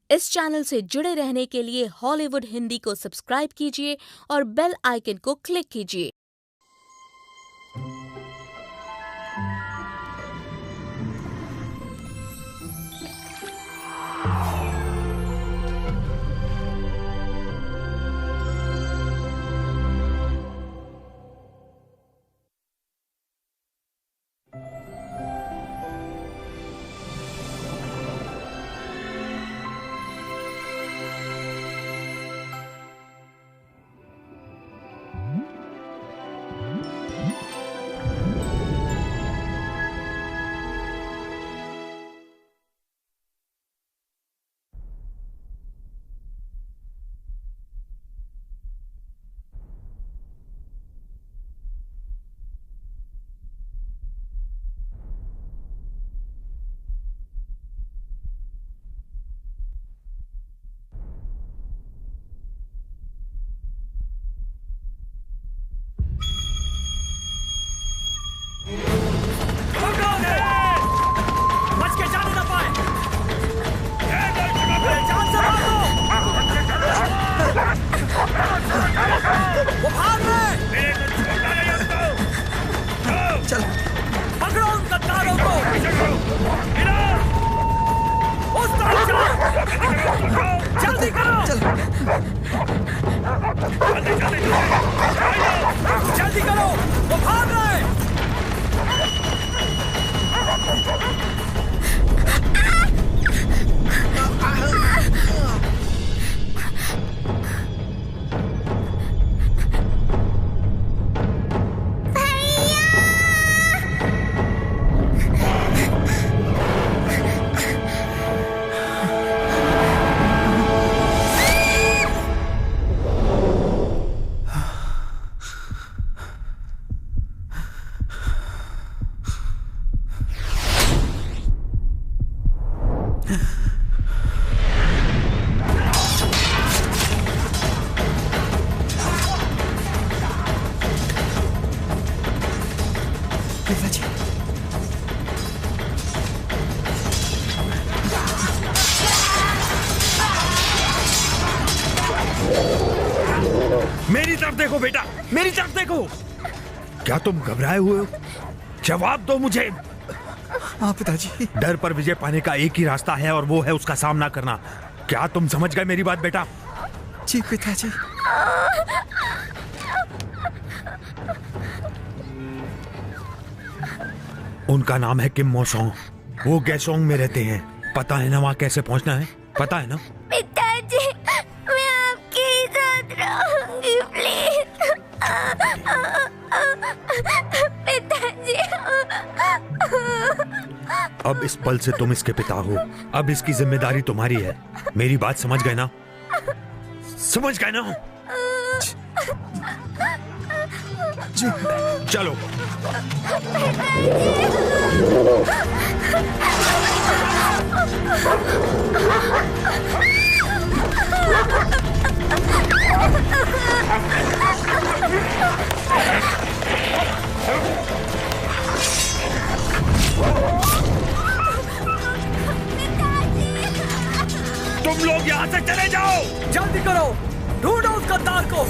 इस चैनल से जुड़े रहने के लिए हॉलीवुड हिंदी को सब्सक्राइब कीजिए और बेल आइकन को क्लिक कीजिए। जल्दी करो, वो भाग रहा है। मेरी तरफ देखो बेटा, मेरी तरफ देखो। क्या तुम घबराए हुए हो? जवाब दो मुझे। हाँ पिताजी। डर पर विजय पाने का एक ही रास्ता है और वो है उसका सामना करना। क्या तुम समझ गए मेरी बात बेटा? जी पिताजी। उनका नाम है किम मोसोंग। वो गैसोंग में रहते हैं। पता है ना वहाँ कैसे पहुँचना है? पता है ना? पिताजी, मैं आपके साथ रहूंगी प्लीज। पिताजी। अब इस पल से तुम इसके पिता हो। अब इसकी जिम्मेदारी तुम्हारी है। मेरी बात समझ गए ना? समझ गए ना? जी। चलो। तुम लोग यहाँ से चले जाओ। जल्दी करो, ढूंढो उस गद्दार को।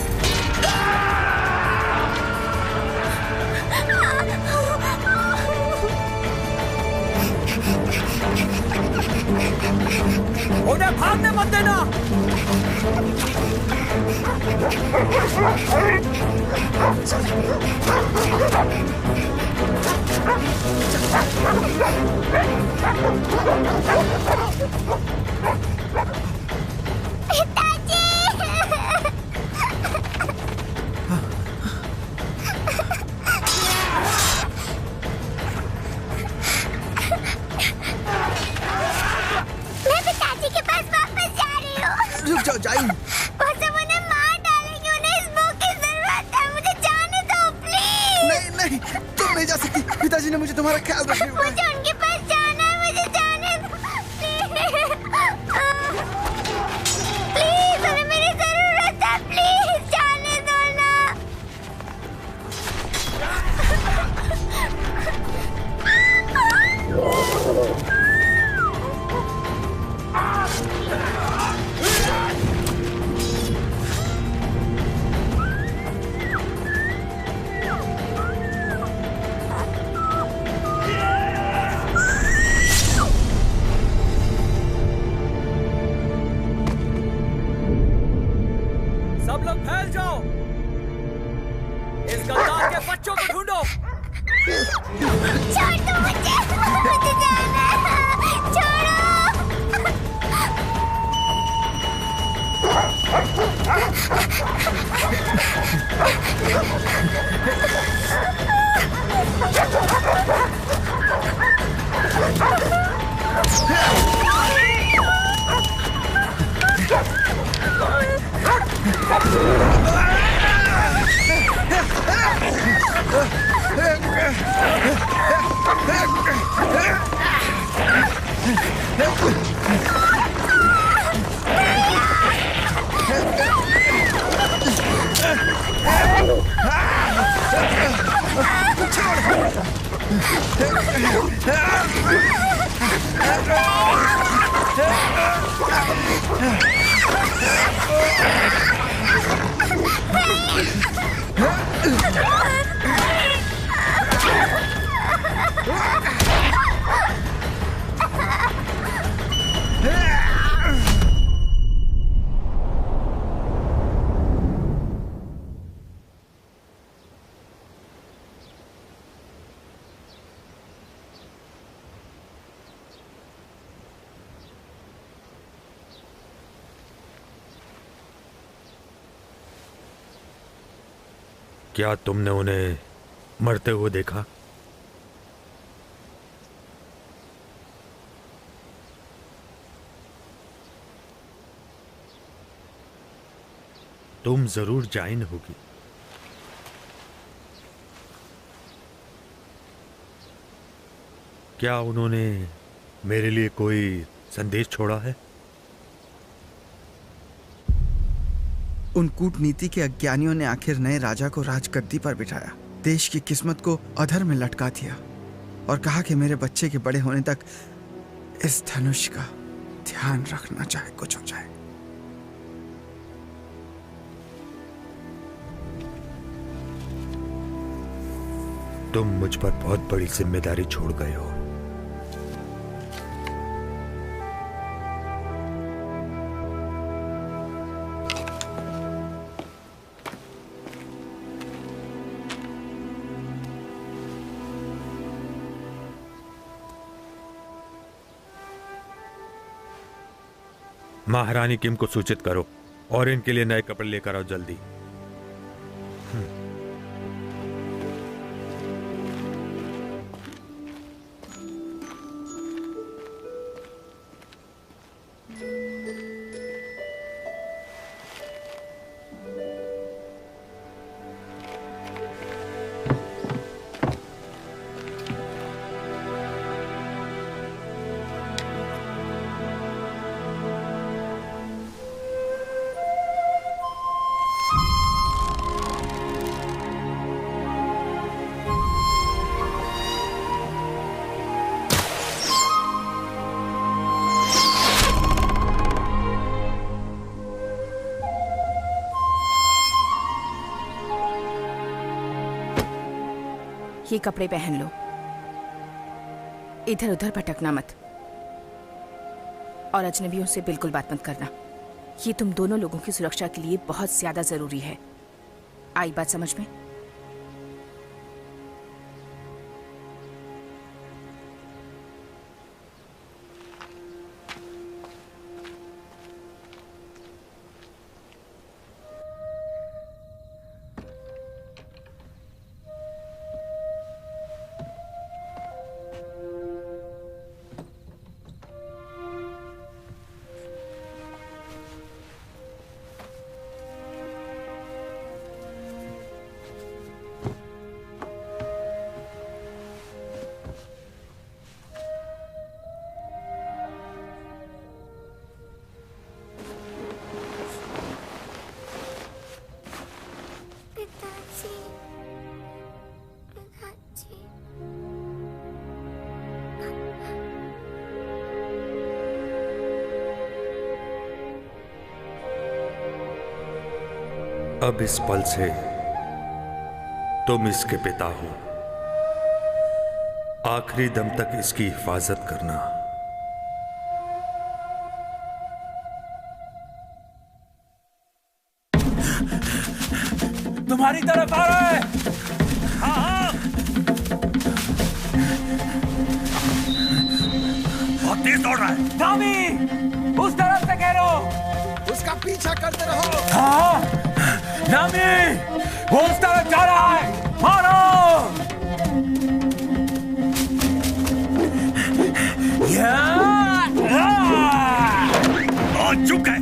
उन्हें भागने मत देना। पिताजी ने मुझे तुम्हारा ख्याल रखने को कहा। मुझे उनके पास जाना है, मुझे जाना क्या तुमने उन्हें मरते हुए देखा? तुम जरूर जाइन होगी। क्या उन्होंने मेरे लिए कोई संदेश छोड़ा है? उन कूटनीति के अज्ञानियों ने आखिर नए राजा को राजगद्दी पर बिठाया, देश की किस्मत को अधर में लटका दिया और कहा कि मेरे बच्चे के बड़े होने तक इस धनुष का ध्यान रखना, चाहे कुछ हो जाए। तुम मुझ पर बहुत बड़ी जिम्मेदारी छोड़ गए हो। महारानी किम को सूचित करो और इनके लिए नए कपड़े लेकर आओ जल्दी। ये कपड़े पहन लो, इधर उधर भटकना मत और अजनबियों से बिल्कुल बात मत करना। ये तुम दोनों लोगों की सुरक्षा के लिए बहुत ज्यादा जरूरी है। आई बात समझ में? अब इस पल से तुम इसके पिता हो। आखिरी दम तक इसकी हिफाजत करना। तुम्हारी तरफ आ रहा है। हाँ हाँ, बहुत तेज दौड़ रहा है। नामी, उस तरफ से घेरो। उसका पीछा करते रहो। हाँ नामी, वो उस तरफ जा रहा है, मारो। बहुत चुप है।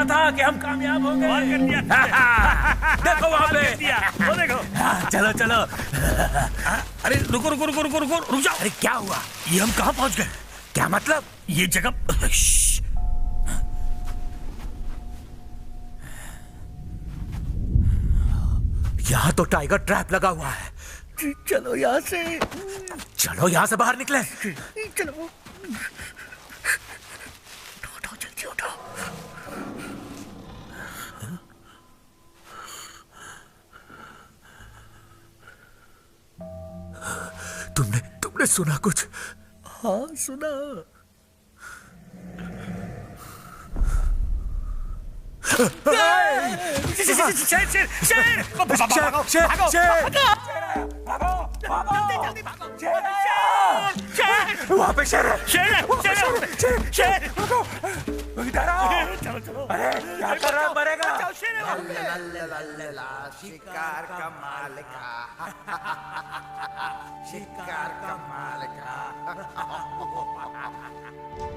था कि हम कामयाब हो गए। और कर दिया। देखो वहां पे दिया। वो देखो। चलो चलो। अरे रुको रुको रुको रुको रुको रुक जाओ। अरे क्या हुआ? ये हम कहाँ पहुंच गए? क्या मतलब? ये जगह यहाँ तो टाइगर ट्रैप लगा हुआ है। चलो यहाँ से। चलो यहाँ से बाहर निकले। चलो उठो जल्दी उठो। तुमने सुना कुछ? हाँ सुना। वहाँ पे शेर है। शेर इधर आओ। चलो चलो। अरे क्या कर रहा? मरेगा। शिकार का मालिका, शिकार का मालिका।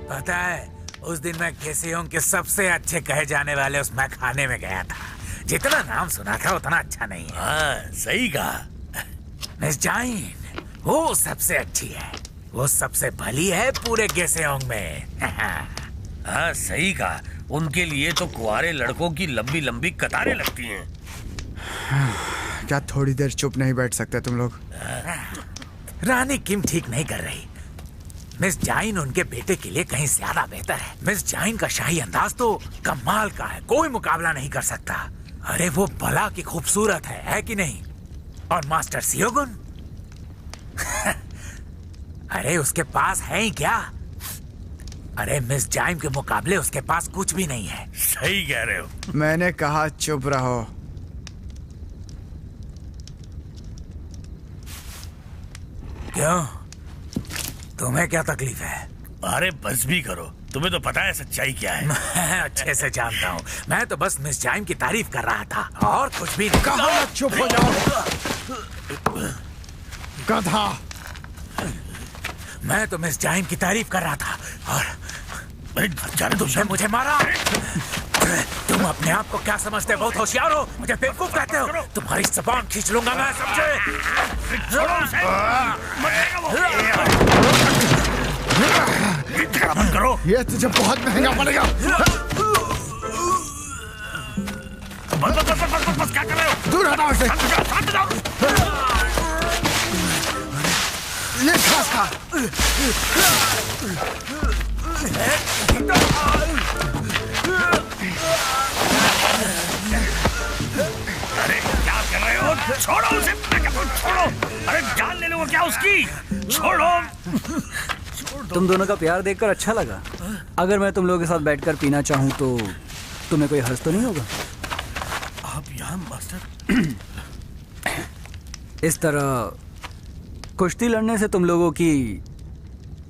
पता है उस दिन मैं गेसियों के सबसे अच्छे कहे जाने वाले उस मैखाने में गया था। जितना नाम सुना था उतना अच्छा नहीं है। हाँ सही कहा। मिस जाइन वो सबसे अच्छी है, वो सबसे भली है पूरे गेसियों में। हाँ सही कहा। उनके लिए तो कुंवारे लड़कों की लंबी लंबी कतारें लगती हैं। क्या थोड़ी देर चुप नहीं बैठ सकते तुम लोग? रानी किम ठीक नहीं कर रही। मिस जाइन उनके बेटे के लिए कहीं ज्यादा बेहतर है। मिस जाइन का शाही अंदाज तो कमाल का है, कोई मुकाबला नहीं कर सकता। अरे वो भला की खूबसूरत है कि नहीं? और मास्टर सियोगुन अरे उसके पास है ही क्या? अरे मिस जाइन के मुकाबले उसके पास कुछ भी नहीं है। सही कह रहे हो। मैंने कहा चुप रहो। क्यों? तुम्हें क्या तकलीफ है? अरे बस भी करो, तुम्हें तो पता है सच्चाई क्या है। मैं अच्छे से जानता हूँ। मैं तो बस मिस जाइन की तारीफ कर रहा था और कुछ भी नहीं। कहा चुप हो जाओ गधा। मैं तो मिस जाइन की तारीफ कर रहा था और जाने दो। तुमने मुझे मारा। तुम अपने आप को क्या समझते हो? बहुत होशियार हो, मुझे बेवकूफ कहते हो। तुम्हारी जबान खींच लूंगा मैं, समझे? मत करो। ये तुझे बहुत महंगा पड़ेगा। बस क्या कर रहे हो? दूर हटाओ इसे। ये घास खा। अरे क्या कर रहे हो? छोड़ो उसे। छोड़ो। अरे जान ले लो क्या उसकी? छोड़ो। तुम दोनों का प्यार देखकर अच्छा लगा। अगर मैं तुम लोगों के साथ बैठकर पीना चाहूँ तो तुम्हें कोई हर्ज तो नहीं होगा? आप यहाँ मास्टर? इस तरह कुश्ती लड़ने से तुम लोगों की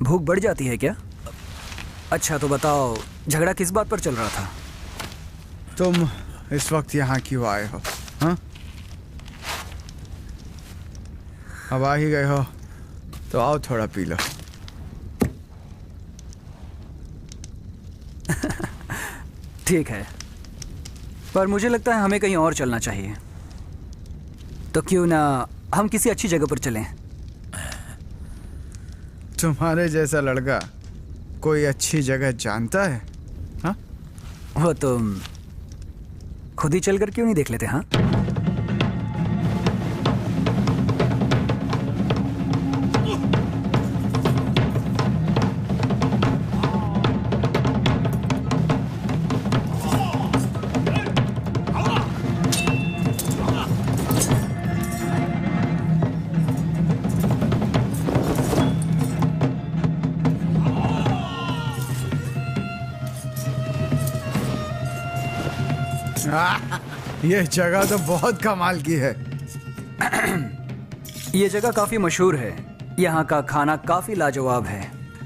भूख बढ़ जाती है क्या? अच्छा तो बताओ, झगड़ा किस बात पर चल रहा था? तुम इस वक्त यहाँ क्यों आए हो? हाँ? अब आ ही गए हो तो आओ थोड़ा पी लो। ठीक है, पर मुझे लगता है हमें कहीं और चलना चाहिए। तो क्यों ना हम किसी अच्छी जगह पर चलें? तुम्हारे जैसा लड़का कोई अच्छी जगह जानता है? हाँ? वो तुम खुद ही चलकर क्यों नहीं देख लेते? हाँ, ये जगह तो बहुत कमाल की है। ये जगह काफी मशहूर है। यहाँ का खाना काफी लाजवाब है।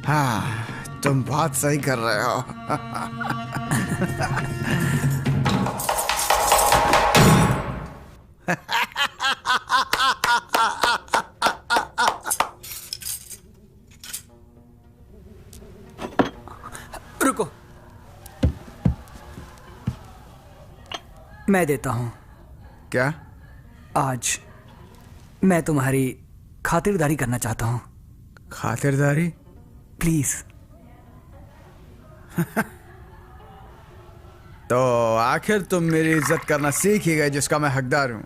हाँ, तुम बात सही कर रहे हो। रुको, मैं देता हूँ। क्या? आज मैं तुम्हारी खातिरदारी करना चाहता हूँ। खातिरदारी? प्लीज। तो आखिर तुम मेरी इज्जत करना सीख ही गए, जिसका मैं हकदार हूं।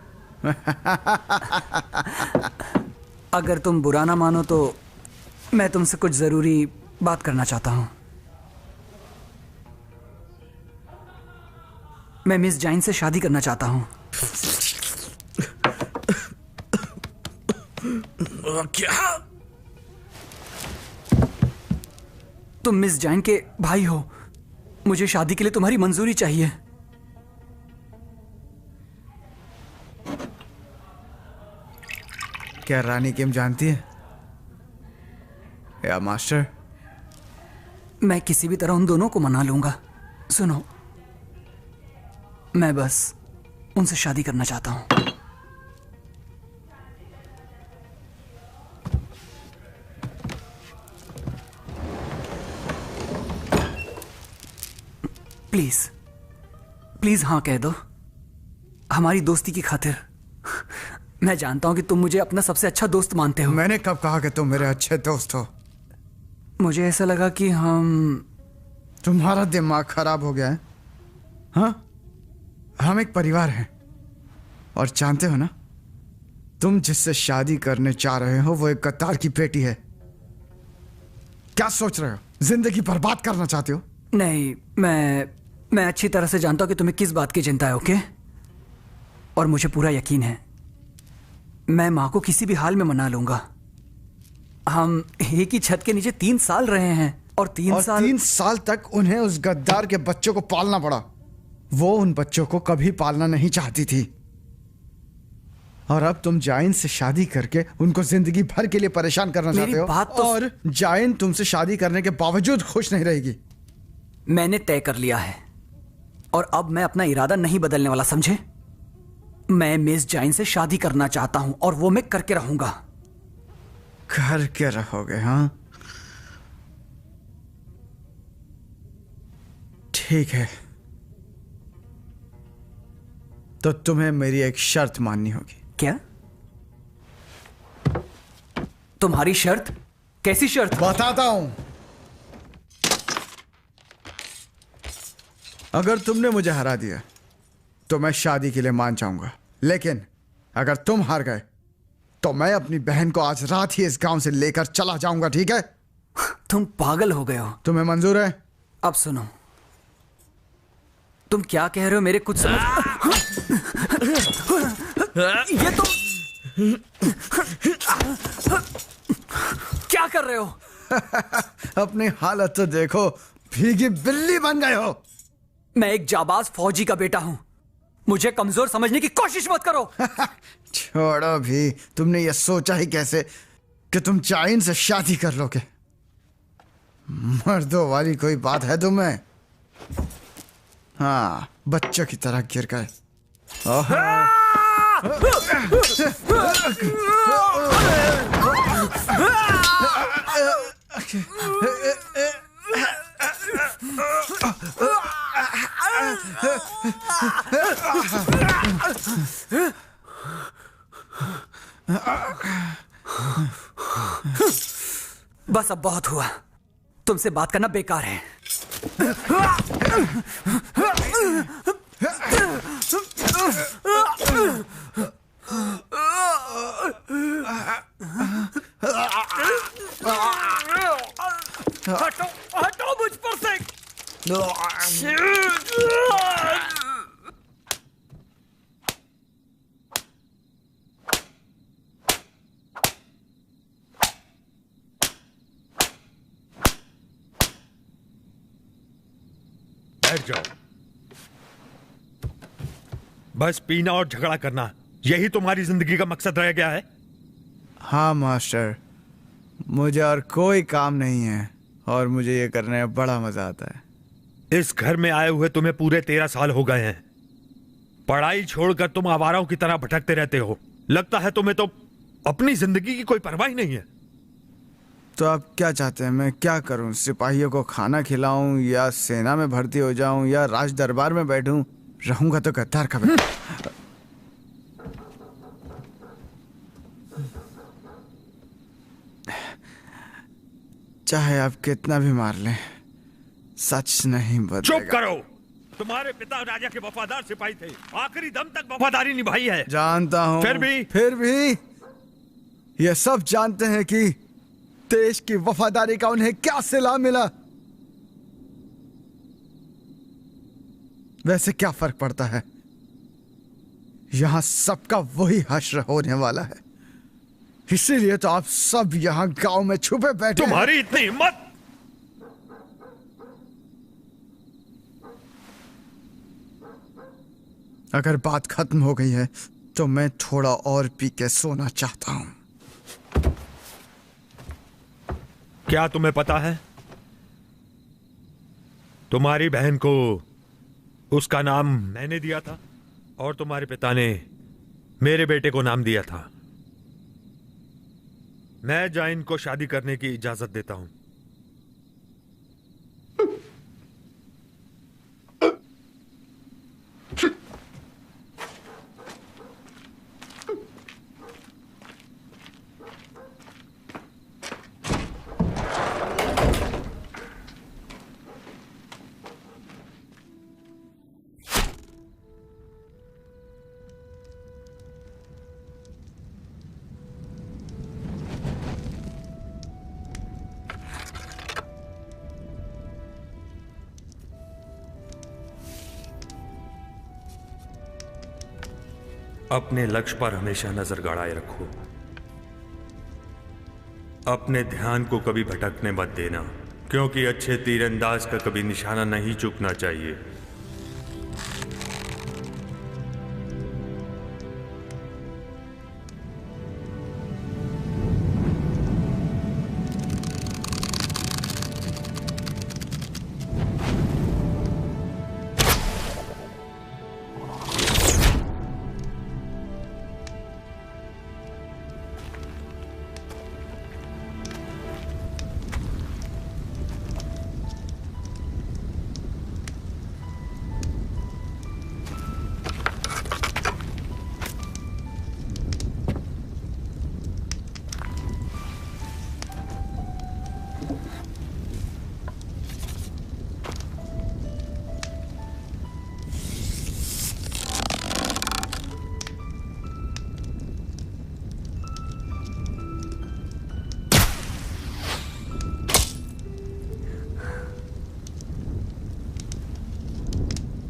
अगर तुम बुरा ना मानो तो मैं तुमसे कुछ जरूरी बात करना चाहता हूं। मैं मिस जाइन से शादी करना चाहता हूं। क्या? तुम मिस जाइन के भाई हो, मुझे शादी के लिए तुम्हारी मंजूरी चाहिए। क्या रानी किम जानती है या मास्टर? मैं किसी भी तरह उन दोनों को मना लूंगा। सुनो, मैं बस उनसे शादी करना चाहता हूं। प्लीज प्लीज हाँ कह दो, हमारी दोस्ती की खातिर। मैं जानता हूं कि तुम मुझे अपना सबसे अच्छा दोस्त मानते हो। मैंने कब कहा कि तुम मेरे अच्छे दोस्त हो? मुझे ऐसा लगा कि तुम्हारा दिमाग खराब हो गया है। हाँ, हम एक परिवार हैं और जानते हो ना, तुम जिससे शादी करने चाह रहे हो वो एक गद्दार की बेटी है। क्या सोच रहे हो? जिंदगी बर्बाद करना चाहते हो? नहीं, मैं अच्छी तरह से जानता हूं कि तुम्हें किस बात की चिंता है। ओके, और मुझे पूरा यकीन है मैं मां को किसी भी हाल में मना लूंगा। हम एक ही छत के नीचे 3 साल रहे हैं और 3 साल तक उन्हें उस गद्दार के बच्चों को पालना पड़ा। वो उन बच्चों को कभी पालना नहीं चाहती थी और अब तुम जाइन से शादी करके उनको जिंदगी भर के लिए परेशान करना चाहते हो। बात तो और जाइन तुमसे शादी करने के बावजूद खुश नहीं रहेगी। मैंने तय कर लिया है और अब मैं अपना इरादा नहीं बदलने वाला, समझे? मैं मिस जाइन से शादी करना चाहता हूं और वो मैं करके रहूंगा। करके रहोगे? हाँ, ठीक है, तो तुम्हें मेरी एक शर्त माननी होगी। क्या? तुम्हारी शर्त? कैसी शर्त? बताता हूं। अगर तुमने मुझे हरा दिया तो मैं शादी के लिए मान जाऊंगा, लेकिन अगर तुम हार गए तो मैं अपनी बहन को आज रात ही इस गांव से लेकर चला जाऊंगा, ठीक है? तुम पागल हो गए हो। तुम्हें मंजूर है? अब सुनो, तुम क्या कह रहे हो मेरे कुछ समझ। ये तुम क्या कर रहे हो? अपनी हालत तो देखो, भीगी बिल्ली बन गए हो। मैं एक जाबाज फौजी का बेटा हूं, मुझे कमजोर समझने की कोशिश मत करो। छोड़ो भी, तुमने ये सोचा ही कैसे कि तुम जाइन से शादी कर लोगे? मर्दों वाली कोई बात है तुम्हें? हाँ, बच्चों की तरह गिर गए। बस अब बहुत हुआ, तुमसे बात करना बेकार है। हटो मुझ पर से। बैठ जाओ। बस पीना और झगड़ा करना, यही तुम्हारी जिंदगी का मकसद रह गया है? हाँ मास्टर, मुझे और कोई काम नहीं है और मुझे ये करने में बड़ा मजा आता है। इस घर में आए हुए तुम्हें पूरे 13 साल हो गए हैं। पढ़ाई छोड़कर तुम आवाराओं की तरह भटकते रहते हो। लगता है तुम्हें तो अपनी जिंदगी की कोई परवाह ही नहीं है। तो आप क्या चाहते हैं मैं क्या करूं? सिपाहियों को खाना खिलाऊं या सेना में भर्ती हो जाऊं या राज दरबार में बैठूं? रहूंगा तो गद्दार का बेटा। चाहे आप कितना भी मार लें, सच नहीं बदलेगा। चुप करो। तुम्हारे पिता राजा के वफादार सिपाही थे, आखिरी दम तक वफादारी निभाई है। जानता हूं, फिर भी ये सब जानते हैं कि देश की वफादारी का उन्हें क्या सिला मिला। वैसे क्या फर्क पड़ता है, यहां सबका वही हश्र होने वाला है। इसीलिए तो आप सब यहां गांव में छुपे बैठे। तुम्हारी इतनी हिम्मत! अगर बात खत्म हो गई है तो मैं थोड़ा और पी के सोना चाहता हूं। क्या तुम्हें पता है, तुम्हारी बहन को उसका नाम मैंने दिया था और तुम्हारे पिता ने मेरे बेटे को नाम दिया था। मैं जाइन को शादी करने की इजाजत देता हूं। अपने लक्ष्य पर हमेशा नजर गड़ाए रखो। अपने ध्यान को कभी भटकने मत देना, क्योंकि अच्छे तीरंदाज का कभी निशाना नहीं चूकना चाहिए।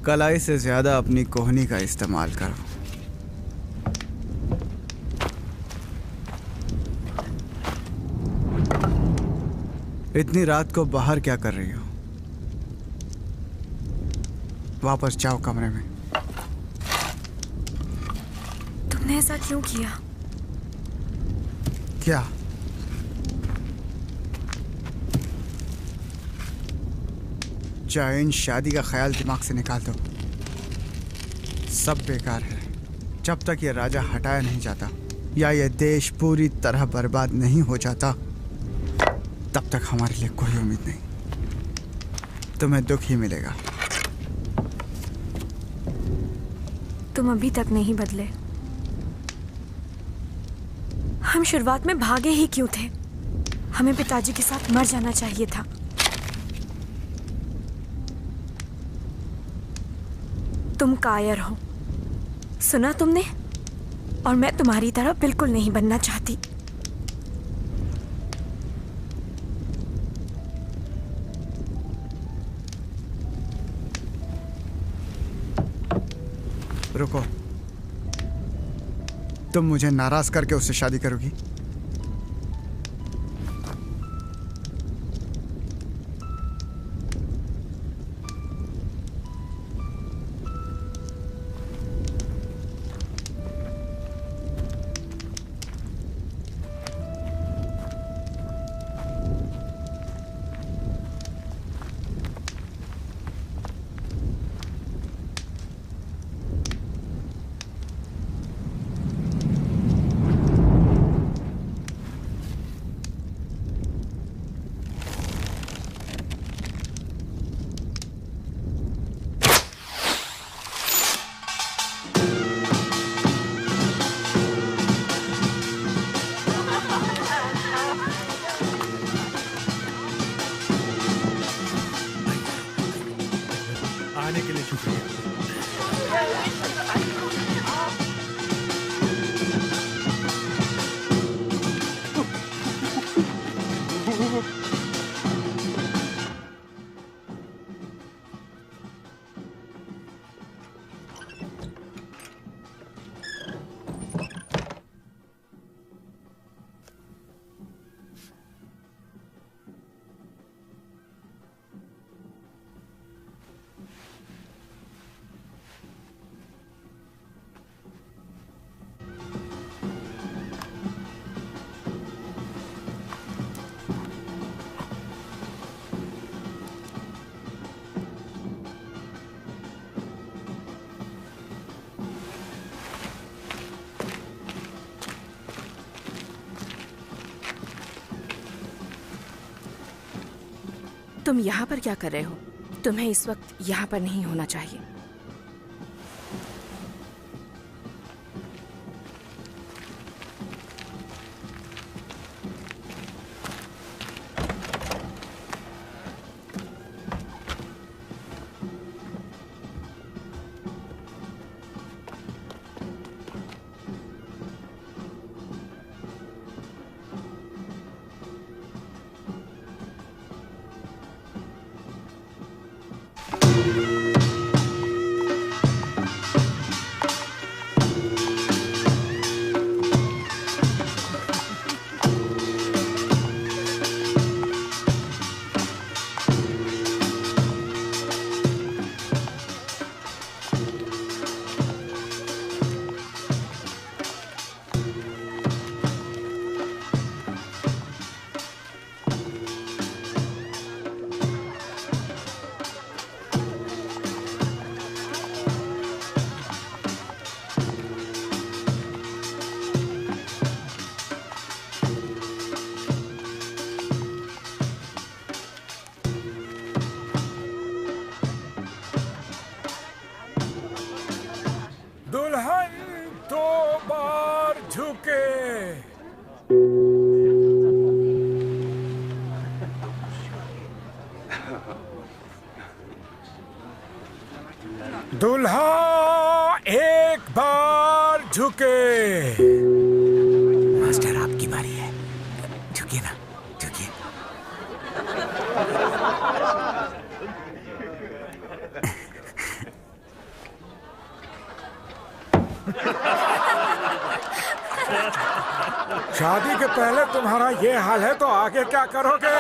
कलाई से ज्यादा अपनी कोहनी का इस्तेमाल करो। इतनी रात को बाहर क्या कर रही हो? वापस जाओ कमरे में। तुमने ऐसा क्यों किया? क्या? जाइन शादी का ख्याल दिमाग से निकाल दो। सब बेकार है। जब तक ये राजा हटाया नहीं जाता या ये देश पूरी तरह बर्बाद नहीं हो जाता, तब तक हमारे लिए कोई उम्मीद नहीं। तुम्हें दुख ही मिलेगा। तुम अभी तक नहीं बदले। हम शुरुआत में भागे ही क्यों थे? हमें पिताजी के साथ मर जाना चाहिए था। तुम कायर हो, सुना तुमने? और मैं तुम्हारी तरह बिल्कुल नहीं बनना चाहती। रुको, तुम मुझे नाराज करके उससे शादी करोगी? तुम यहाँ पर क्या कर रहे हो? तुम्हें इस वक्त यहाँ पर नहीं होना चाहिए। दुल्हन दो बार झुके। दुल्हा एक बार झुके। मास्टर आपकी बारी है, झुकिए ना, झुकिए। शादी के पहले तुम्हारा ये हाल है तो आगे क्या करोगे?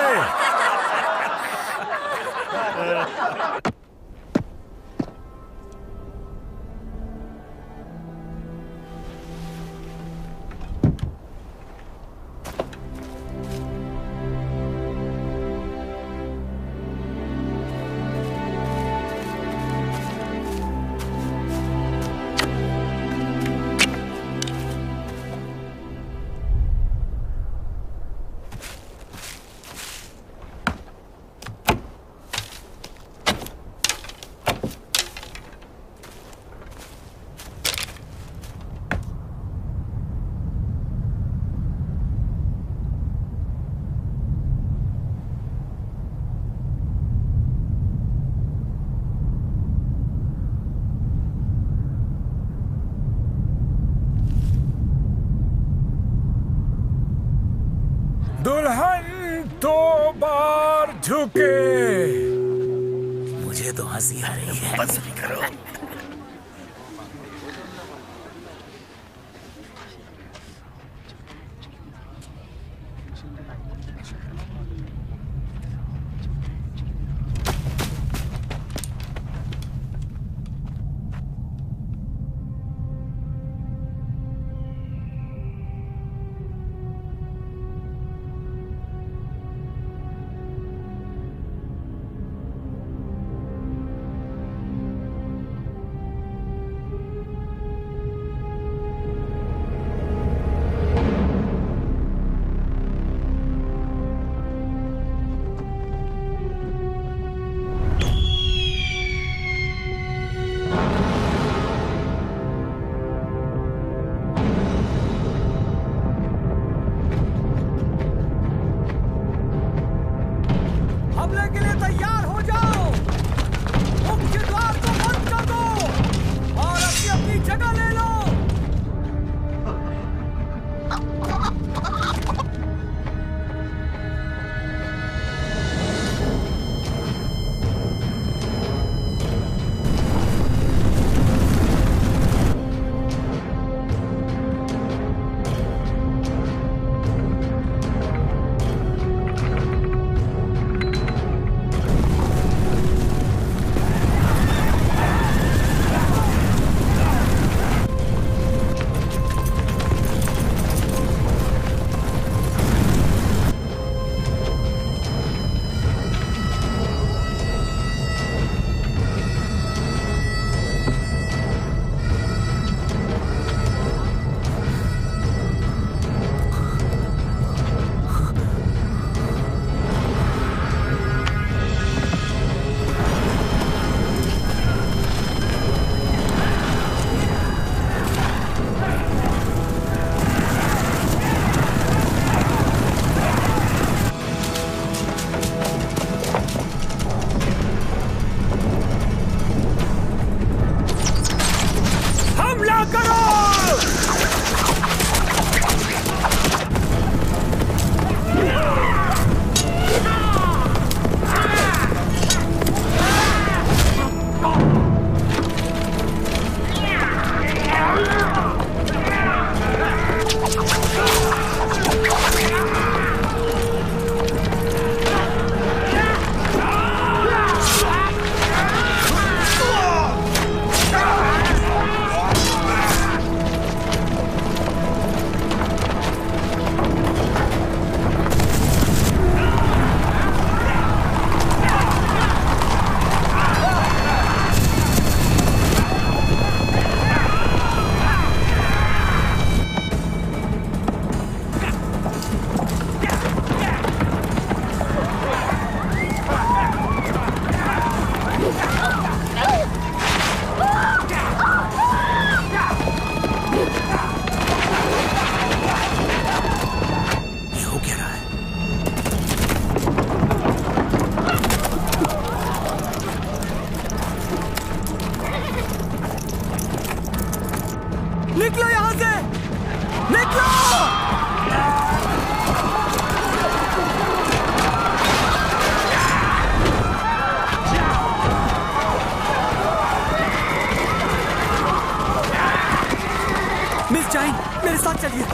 दुल्हन दो बार झुके। मुझे तो हंसी आ रही है। बस भी करो। निकलो यहाँ से, निकलो। मिस जाइन, मेरे साथ चलिए।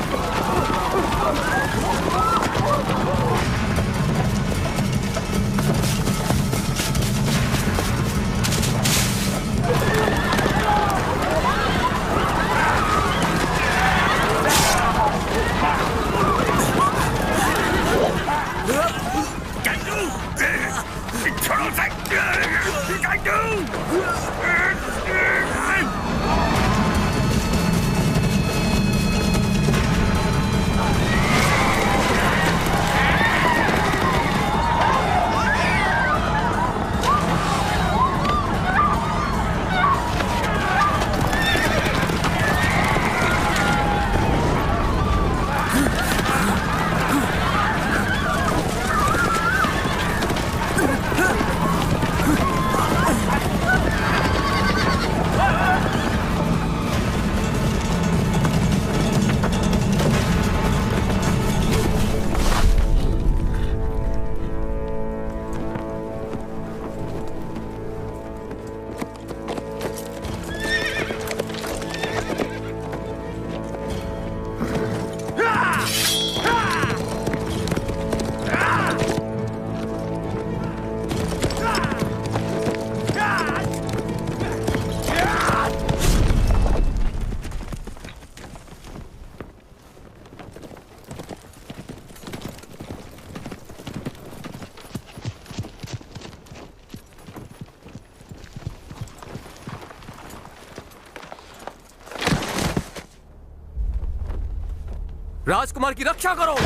राजकुमार की रक्षा करो।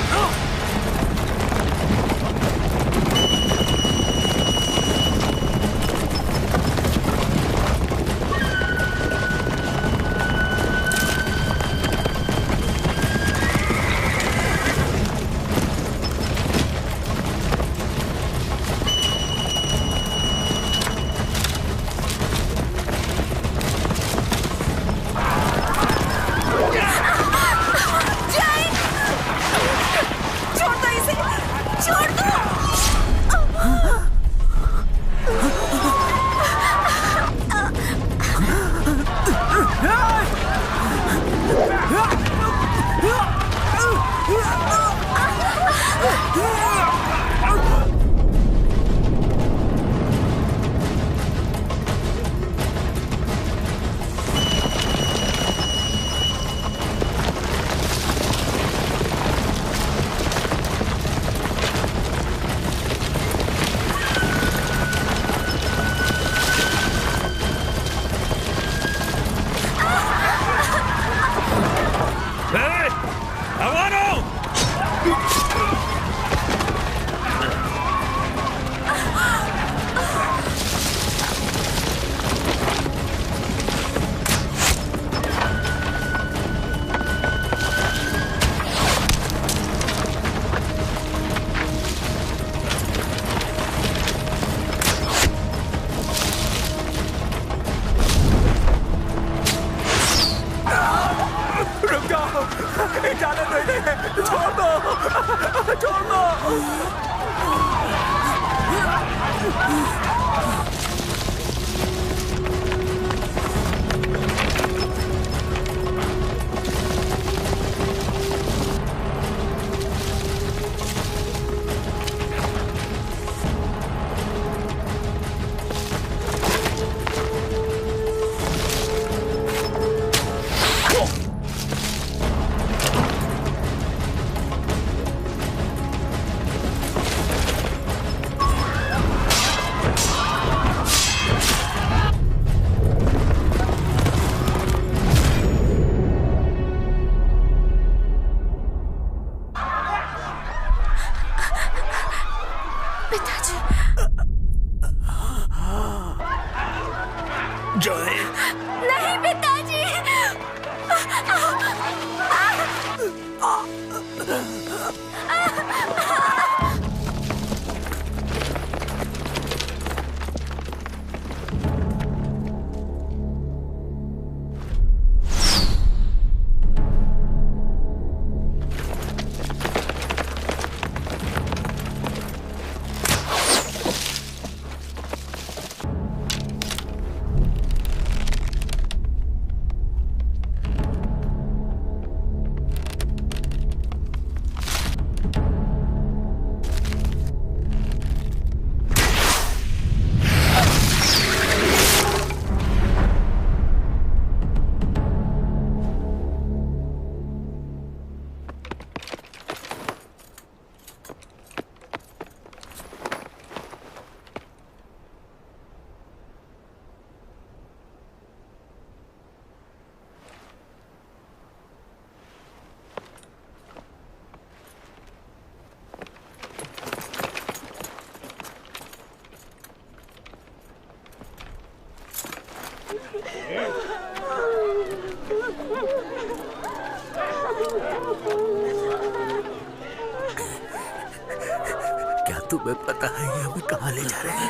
तुम्हें पता है ये हमें कहाँ ले जा रहे हैं?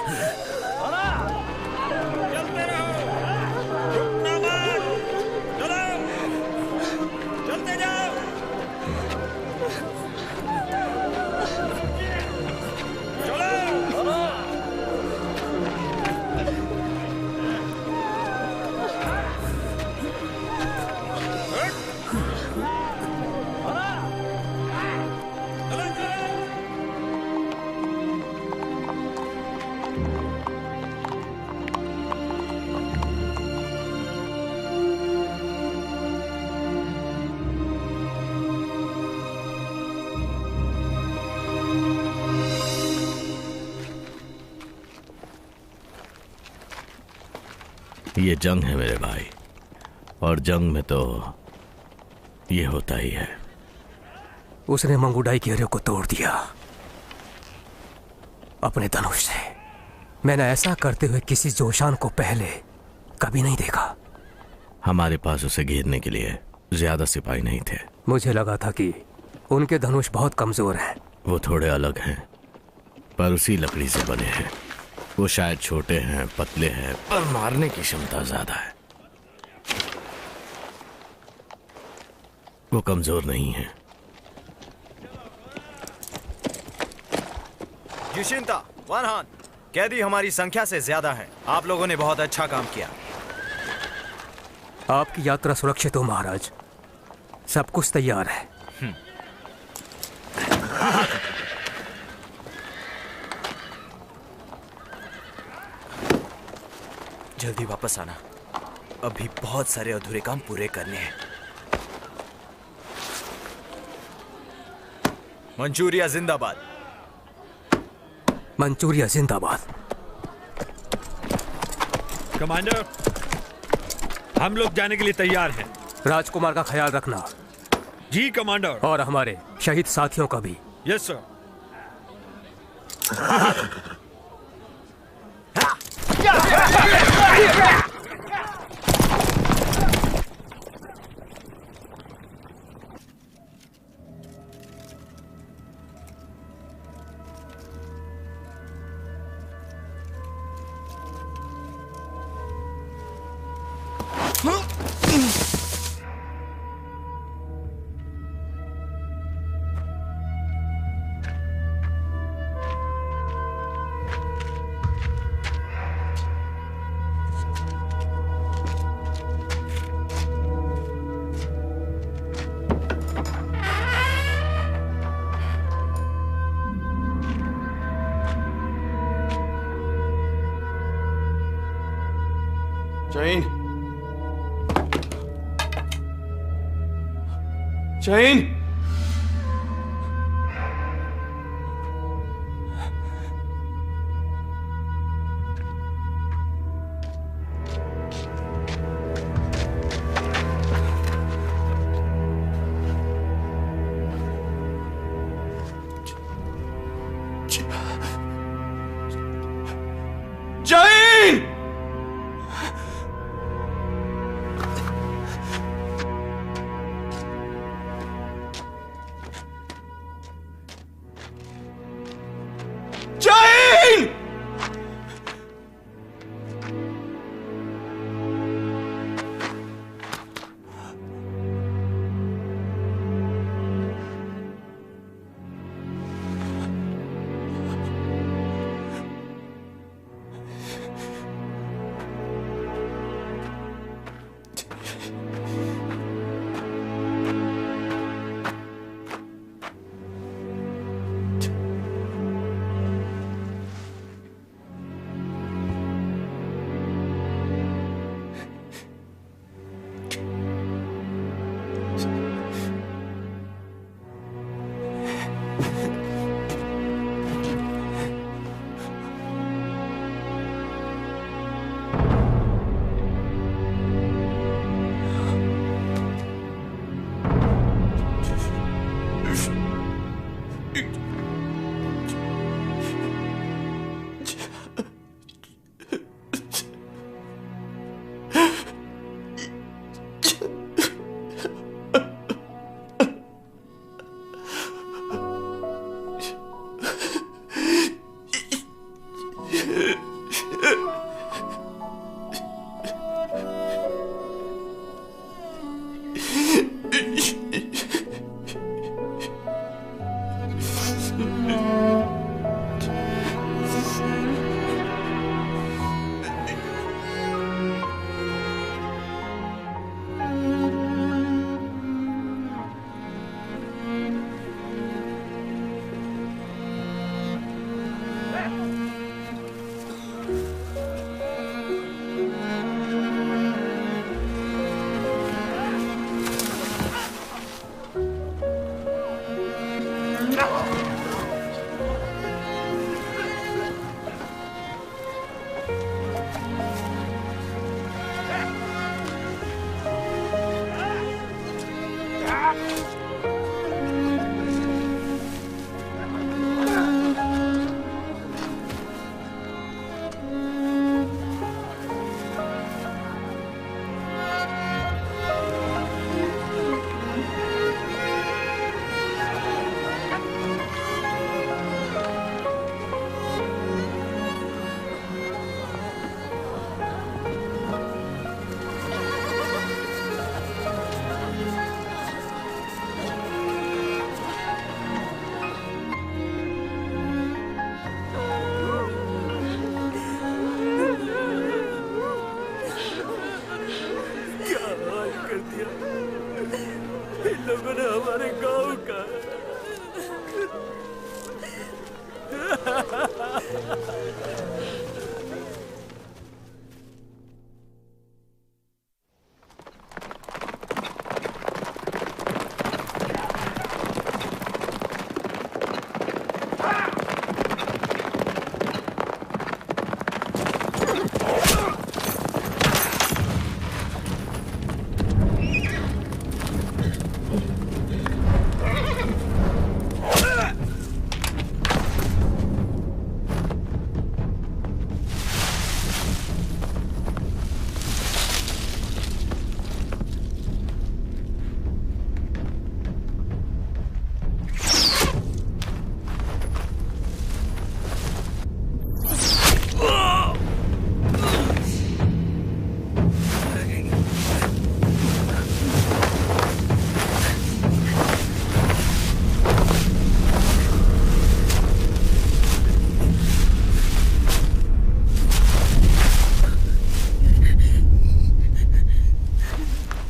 ये जंग है मेरे भाई, और जंग में तो ये होता ही है। उसने मंगुडाई की को तोड़ दिया अपने धनुष से। मैंने ऐसा करते हुए किसी जोशान को पहले कभी नहीं देखा। हमारे पास उसे घेरने के लिए ज्यादा सिपाही नहीं थे। मुझे लगा था कि उनके धनुष बहुत कमजोर हैं। वो थोड़े अलग हैं, पर उसी लकड़ी से बने हैं। वो शायद छोटे हैं, पतले हैं, पर मारने की क्षमता ज्यादा है। वो कमजोर नहीं है। युशिंता, वनहान, कैदी हमारी संख्या से ज्यादा है। आप लोगों ने बहुत अच्छा काम किया। आपकी यात्रा सुरक्षित हो महाराज। सब कुछ तैयार है। जल्दी वापस आना, अभी बहुत सारे अधूरे काम पूरे करने हैं। मंचूरिया जिंदाबाद। मंचूरिया जिंदाबाद। कमांडर, हम लोग जाने के लिए तैयार हैं। राजकुमार का ख्याल रखना। जी कमांडर। और हमारे शहीद साथियों का भी। Yes sir. जैन, जैन, जैन।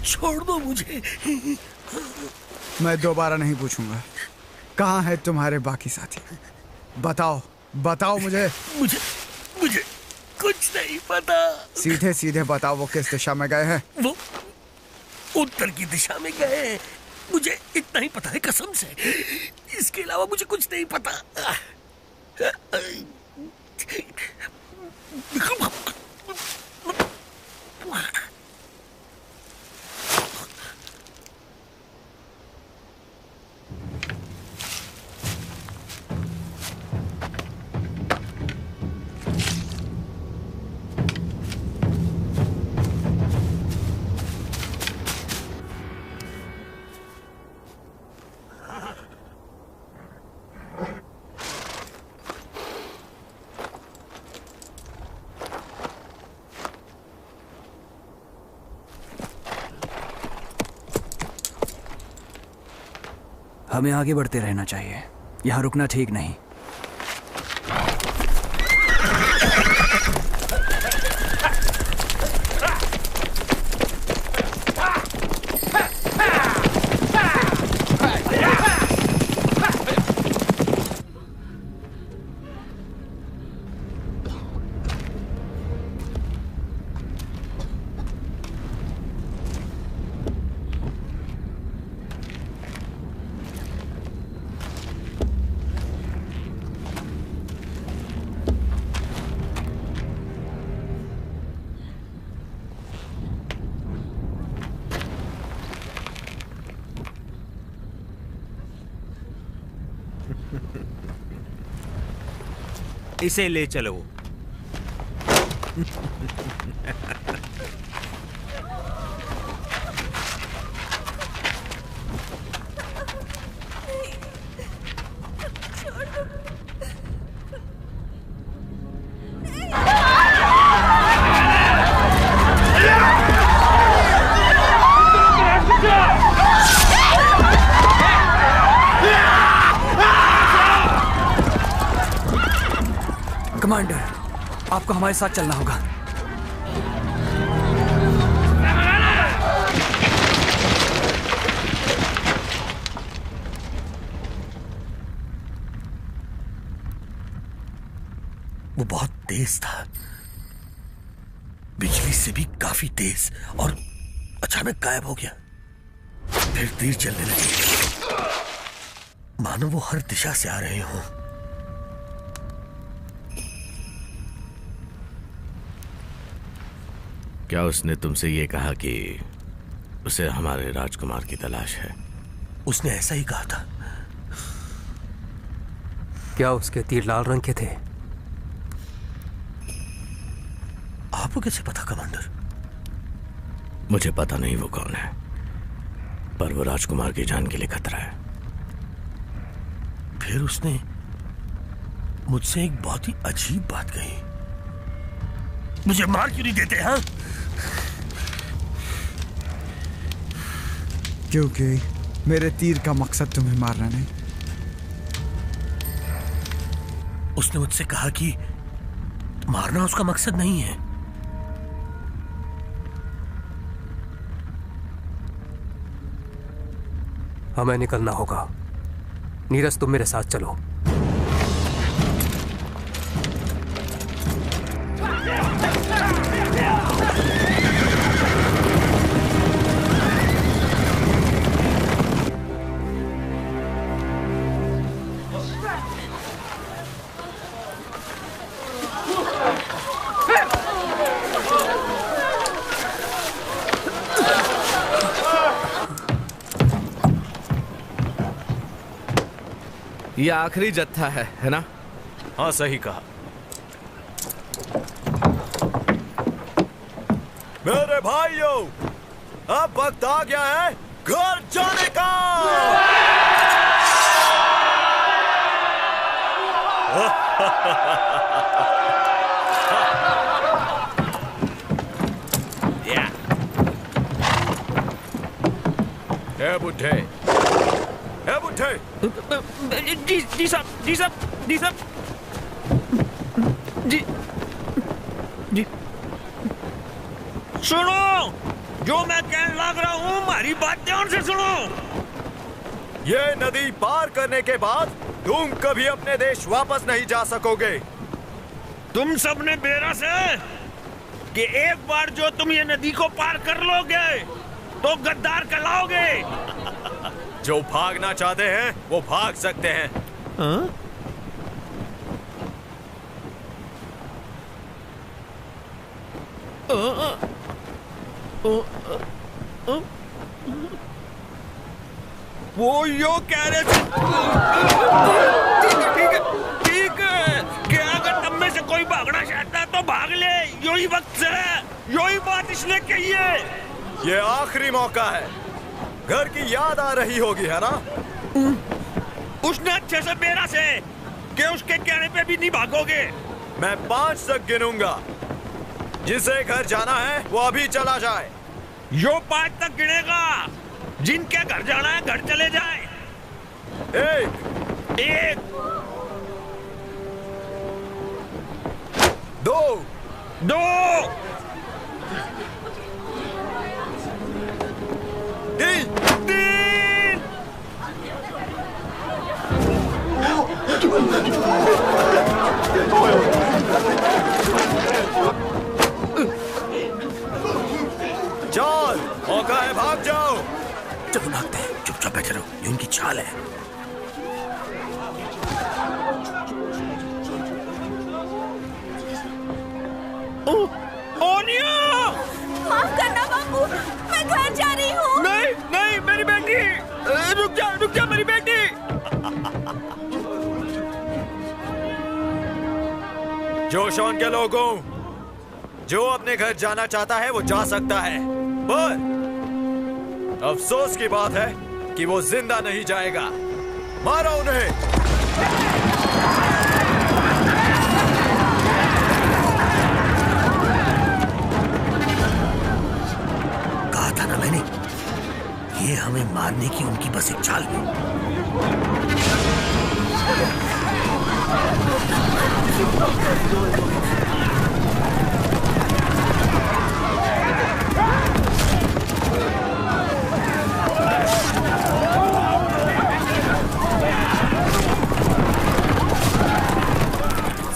छोड़ दो मुझे। मैं दोबारा नहीं पूछूंगा। कहाँ है तुम्हारे बाकी साथी? बताओ बताओ मुझे। मुझे मुझे कुछ नहीं पता। सीधे सीधे बताओ वो किस दिशा में गए हैं? वो उत्तर की दिशा में गए। मुझे इतना ही पता है कसम से, इसके अलावा मुझे कुछ नहीं पता। हमें आगे बढ़ते रहना चाहिए, यहाँ रुकना ठीक नहीं। इसे ले चलो। कमांडर, आपको हमारे साथ चलना होगा। वो बहुत तेज था, बिजली से भी काफी तेज, और अचानक गायब हो गया। फिर तीर चलने लगे, मानो वो हर दिशा से आ रहे हों। क्या उसने तुमसे ये कहा कि उसे हमारे राजकुमार की तलाश है? उसने ऐसा ही कहा था। क्या उसके तीर लाल रंग के थे? आपको कैसे पता कमांडर? मुझे पता नहीं वो कौन है, पर वो राजकुमार की जान के लिए खतरा है। फिर उसने मुझसे एक बहुत ही अजीब बात कही। मुझे मार क्यों नहीं देते? हाँ, क्योंकि मेरे तीर का मकसद तुम्हें मारना नहीं। उसने मुझसे कहा कि मारना उसका मकसद नहीं है। हमें निकलना होगा। नीरज, तुम मेरे साथ चलो। ये आखिरी जत्था है ना? हाँ, सही कहा। मेरे भाइयों, अब वक्त आ गया है घर जाने का। ए बुढ़े, ए बुढ़े। जी साहब, जी साहब, जी साहब, जी जी। सुनो, जो मैं कहने लग रहा हूँ, हमारी बात ध्यान से सुनो। ये नदी पार करने के बाद तुम कभी अपने देश वापस नहीं जा सकोगे। तुम सबने बेरा से कि एक बार जो तुम ये नदी को पार कर लोगे तो गद्दार कहलाओगे। जो भागना चाहते हैं वो भाग सकते हैं। हाँ? वो यो कह रहे थे। ठीक है कि अगर तुम में से कोई भागना चाहता है तो भाग ले, यही वक्त है, यही बात इसने कही है। ये आखिरी मौका है। घर की याद आ रही होगी, है ना? उसने अच्छे से बेरा से कि उसके कहने पे भी नहीं भागोगे। मैं 5 तक गिनूंगा। जिसे घर जाना है वो अभी चला जाए। यो 5 तक गिनेगा। जिनके घर जाना है घर चले जाए। 1 2 3 चल, मौका है, भाग जाओ। चलो भागते हैं, चुपचाप बैठे रहो, ये उनकी चाल है। माफ करना बाबू, मैं घर जा रही हूँ। नहीं नहीं, मेरी बेटी, रुक जा मेरी बेटी। जोशोन के लोगों, जो अपने घर जाना चाहता है वो जा सकता है, पर अफसोस की बात है कि वो जिंदा नहीं जाएगा। मारो उन्हें। कहा था ना मैंने, ये हमें मारने की उनकी बस एक चाल है।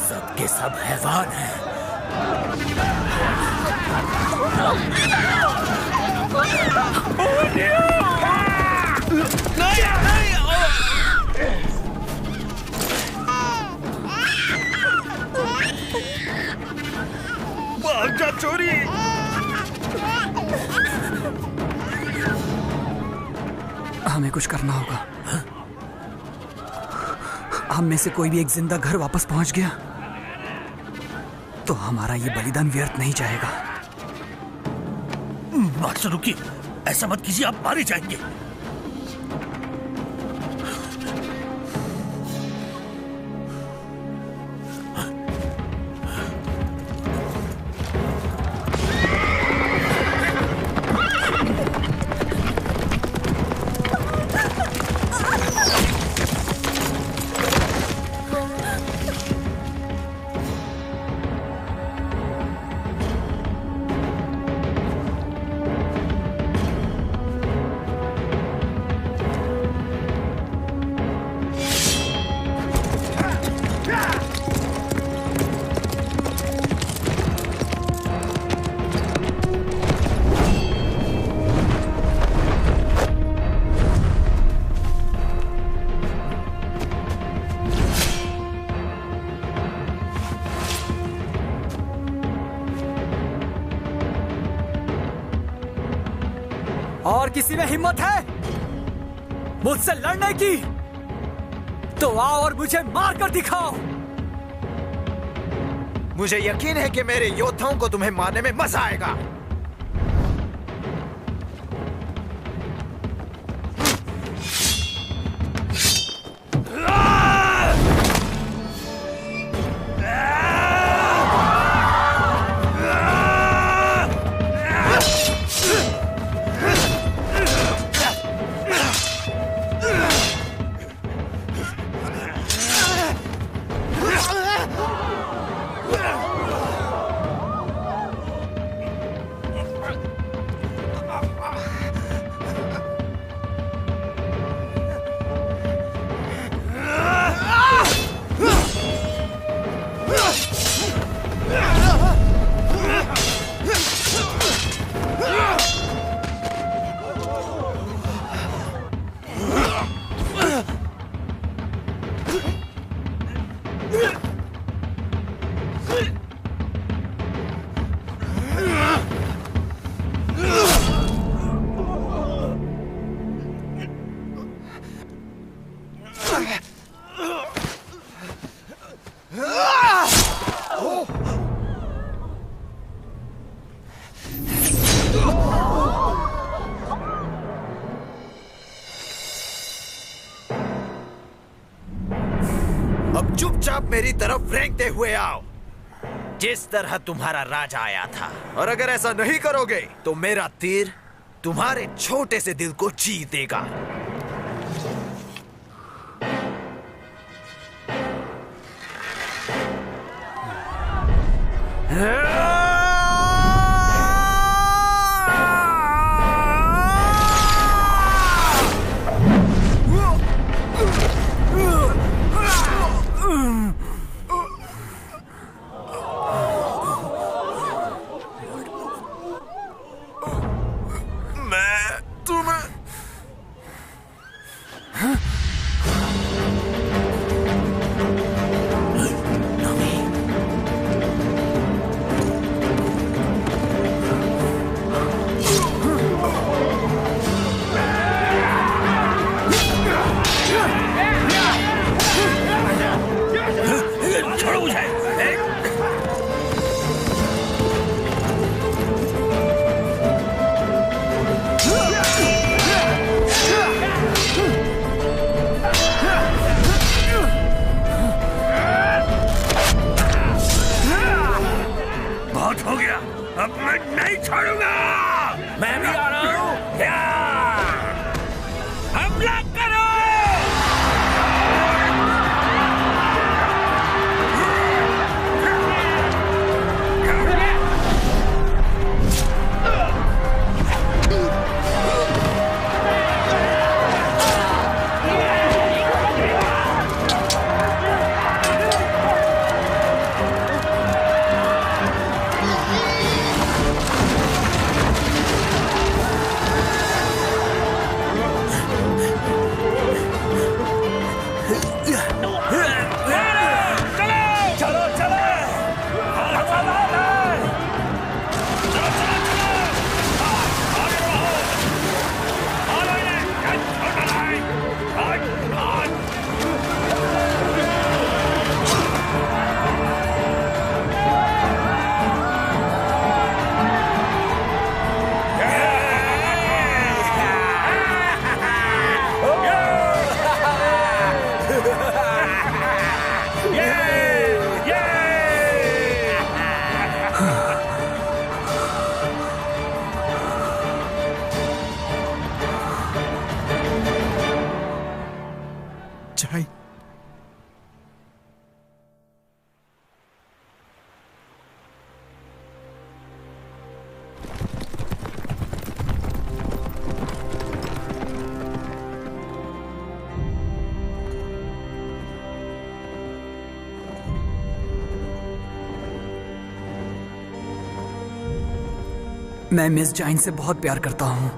सबके सब हैवान हैं। हमें कुछ करना होगा। हम में से कोई भी एक जिंदा घर वापस पहुंच गया तो हमारा ये बलिदान व्यर्थ नहीं जाएगा। मास्टर रुकिए, ऐसा मत कीजिए, आप मारे जाएंगे। और किसी में हिम्मत है मुझसे लड़ने की तो आओ और मुझे मार कर दिखाओ। मुझे यकीन है कि मेरे योद्धाओं को तुम्हें मारने में मजा आएगा। अब चुपचाप मेरी तरफ रेंगते हुए आओ, जिस तरह तुम्हारा राजा आया था। और अगर ऐसा नहीं करोगे तो मेरा तीर तुम्हारे छोटे से दिल को चीर देगा। भाई। मैं मिस जाइन से बहुत प्यार करता हूं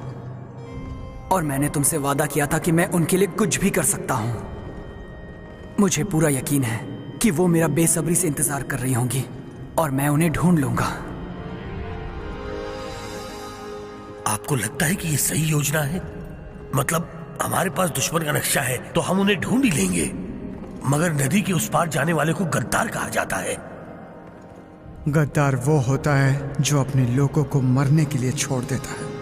और मैंने तुमसे वादा किया था कि मैं उनके लिए कुछ भी कर सकता हूं। मुझे पूरा यकीन है कि वो मेरा बेसब्री से इंतजार कर रही होंगी और मैं उन्हें ढूंढ लूंगा। आपको लगता है कि ये सही योजना है? मतलब हमारे पास दुश्मन का नक्शा है तो हम उन्हें ढूंढ ही लेंगे, मगर नदी के उस पार जाने वाले को गद्दार कहा जाता है। गद्दार वो होता है जो अपने लोगों को मरने के लिए छोड़ देता है।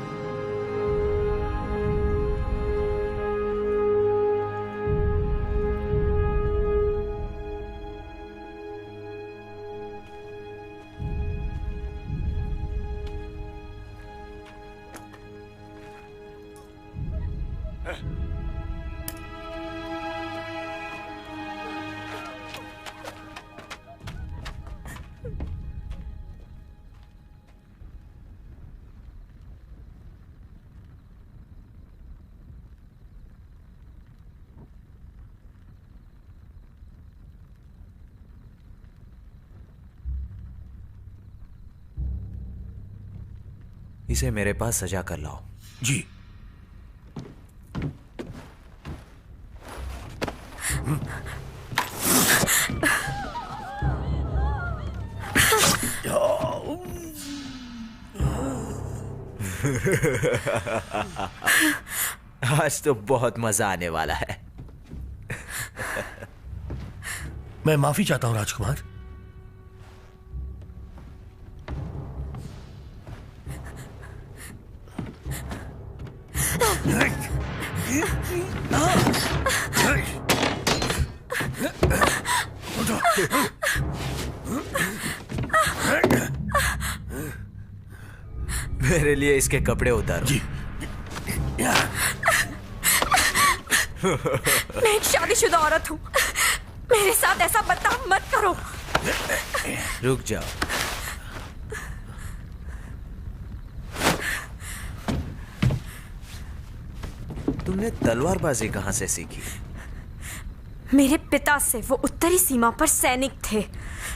इसे मेरे पास सजा कर लाओ। जी। आज तो बहुत मजा आने वाला है। मैं माफी चाहता हूं राजकुमार। मेरे लिए इसके कपड़े उतारो। जी। मैं एक शादीशुदा औरत हूँ, मेरे साथ ऐसा बर्ताव मत करो। रुक जाओ। तुमने तलवारबाजी कहां से सीखी? मेरे पिता से। वो उत्तरी सीमा पर सैनिक थे।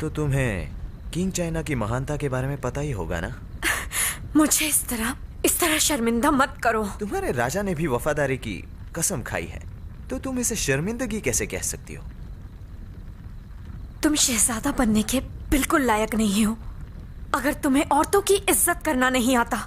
तो तुम्हें किंग चाइना की महानता के बारे में पता ही होगा ना? मुझे इस तरह शर्मिंदा मत करो। तुम्हारे राजा ने भी वफादारी की कसम खाई है, तो तुम इसे शर्मिंदगी कैसे कह सकती हो? तुम शहजादा बनने के बिल्कुल लायक नहीं हो अगर तुम्हें औरतों की इज्जत करना नहीं आता।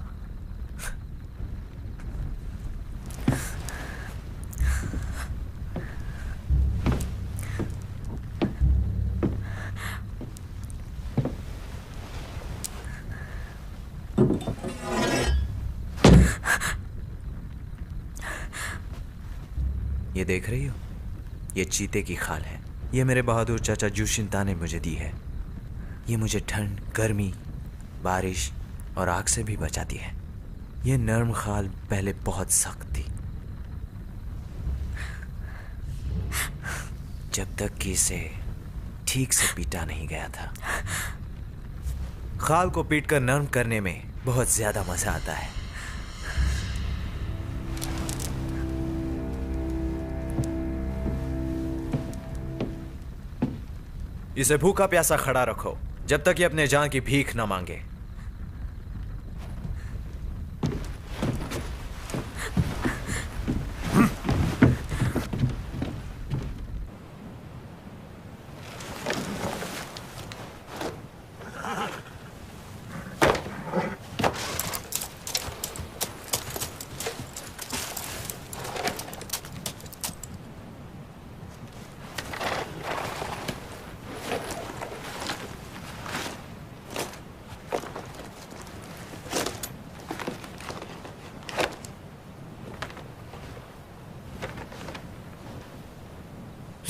ये देख रही हो? ये चीते की खाल है। ये मेरे बहादुर चाचा जूशिंता ने मुझे दी है। ये मुझे ठंड, गर्मी, बारिश और आग से भी बचाती है। ये नर्म खाल पहले बहुत सख्त थी, जब तक कि इसे ठीक से पीटा नहीं गया था। खाल को पीटकर नर्म करने में बहुत ज्यादा मजा आता है। इसे भूखा प्यासा खड़ा रखो जब तक ये अपने जान की भीख न मांगे।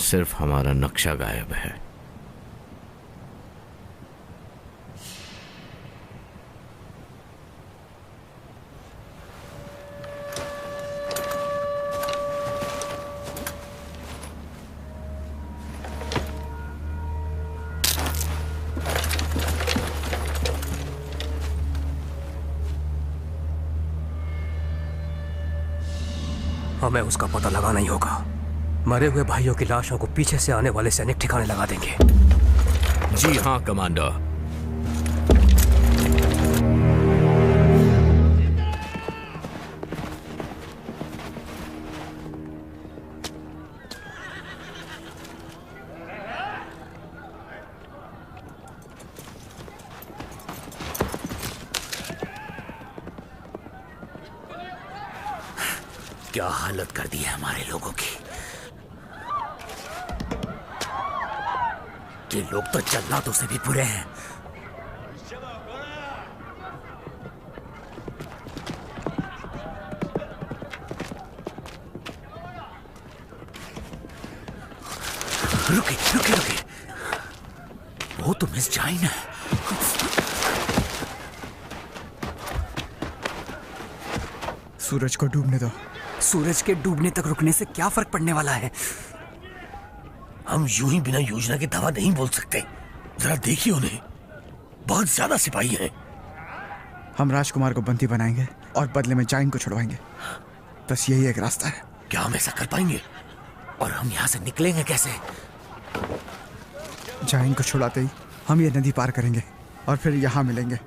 सिर्फ हमारा नक्शा गायब है। हमें उसका पता लगाना ही होगा। मरे हुए भाइयों की लाशों को पीछे से आने वाले सैनिक ठिकाने लगा देंगे। जी हाँ कमांडर। क्या हालत कर दी है हमारे लोगों की। ये लोग तो जल्लादों से भी बुरे हैं। रुके रुके रुके, वो तो मिस जाइन है। सूरज को डूबने दो। सूरज के डूबने तक रुकने से क्या फर्क पड़ने वाला है? हम यूं ही बिना योजना के दावा नहीं बोल सकते। जरा देखिए उन्हें, बहुत ज्यादा सिपाही हैं। हम राजकुमार को बंदी बनाएंगे और बदले में जाइन को छुड़वाएंगे। बस यही एक रास्ता है। क्या हम ऐसा कर पाएंगे? और हम यहाँ से निकलेंगे कैसे? जाइन को छुड़ाते ही हम ये नदी पार करेंगे और फिर यहाँ मिलेंगे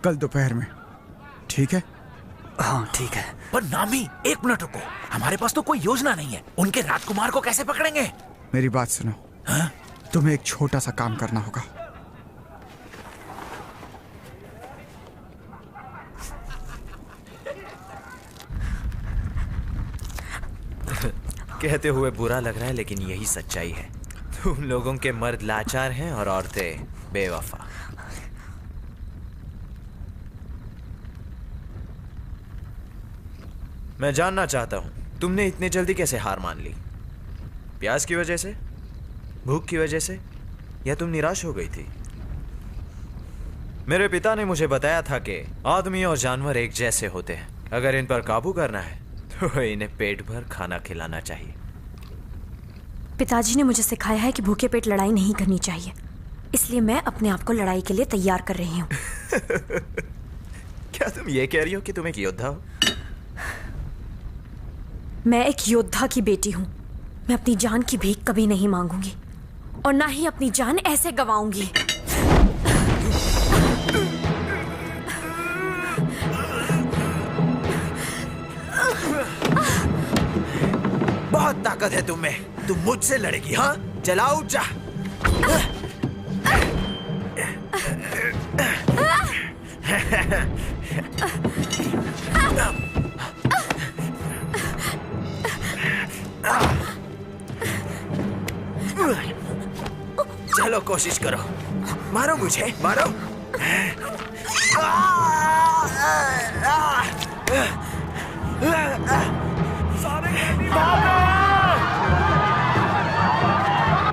कल दोपहर में। ठीक है? हाँ ठीक है। पर नामी, एक मिनट रुको। हमारे पास तो कोई योजना नहीं है। उनके राजकुमार को कैसे पकड़ेंगे? मेरी बात सुनो। हाँ? तुम्हें एक छोटा सा काम करना होगा। कहते हुए बुरा लग रहा है, लेकिन यही सच्चाई है। तुम लोगों के मर्द लाचार हैं और औरतें बेवफा। मैं जानना चाहता हूं, तुमने इतने जल्दी कैसे हार मान ली? प्यास की वजह से, भूख की वजह से, या तुम निराश हो गई थी? मेरे पिता ने मुझे बताया था कि आदमी और जानवर एक जैसे होते हैं। अगर इन पर काबू करना है तो इन्हें पेट भर खाना खिलाना चाहिए। पिताजी ने मुझे सिखाया है कि भूखे पेट लड़ाई नहीं करनी चाहिए, इसलिए मैं अपने आप को लड़ाई के लिए तैयार कर रही हूँ। क्या तुम ये कह रही हो कि तुम एक योद्धा हो? मैं एक योद्धा की बेटी हूँ। मैं अपनी जान की भीख कभी नहीं मांगूंगी और ना ही अपनी जान ऐसे गंवाऊंगी। बहुत ताकत है तुम में। तुम मुझसे लड़ेगी? हाँ, चलाओ जा। चलो कोशिश करो, मारो मुझे, मारो।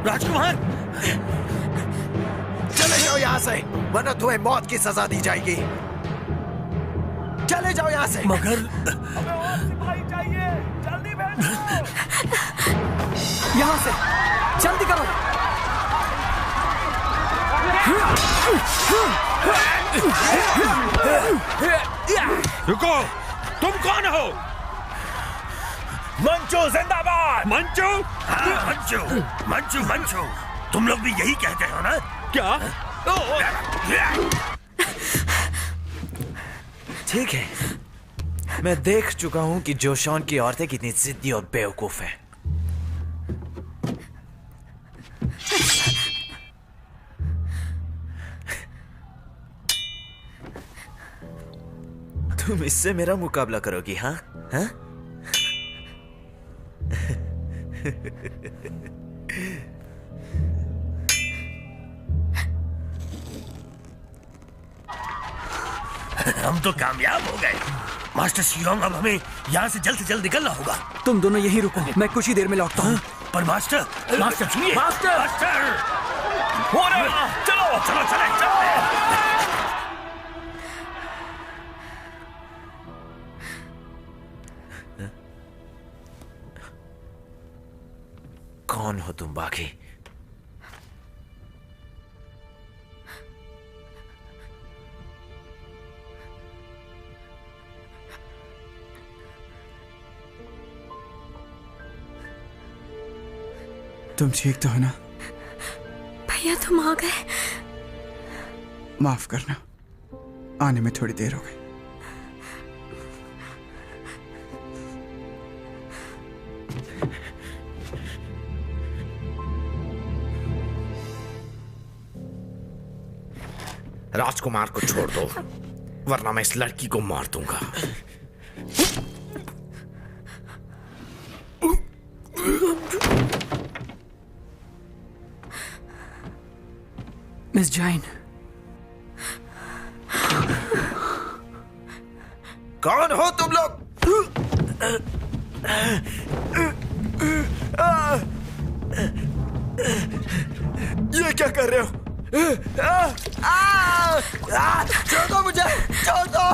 राजकुमार, चले जाओ यहाँ से, वरना तुम्हें मौत की सजा दी जाएगी। चले जाओ यहाँ से। मगर यहाँ से जल्दी करो। रुको, तुम कौन हो? मंचू जिंदाबाद। मंचू? हाँ, मंचू मंचू मंचू, तुम लोग भी यही कहते हो ना? क्या? ठीक है, मैं देख चुका हूं कि जोशॉन की औरतें कितनी जिद्दी और बेवकूफ हैं। तुम इससे मेरा मुकाबला करोगी? हाँ हाँ? हम तो कामयाब हो गए। मास्टर शियोंग, अब हमें यहाँ से जल्द निकलना होगा। तुम दोनों यहीं रुको, मैं कुछ ही देर में लौटता हूँ। पर मास्टर सुनिए। मास्टर! चलो चलो चले। कौन हो तुम बाकी? तुम ठीक तो हो ना? भैया तुम आ गए। माफ करना, आने में थोड़ी देर हो गई। राजकुमार को छोड़ दो, वरना मैं इस लड़की को मार दूंगा। मिस जैन, कौन हो तुम लोग? ये क्या कर रहे हो? छोड़ दो मुझे, छोड़ दो।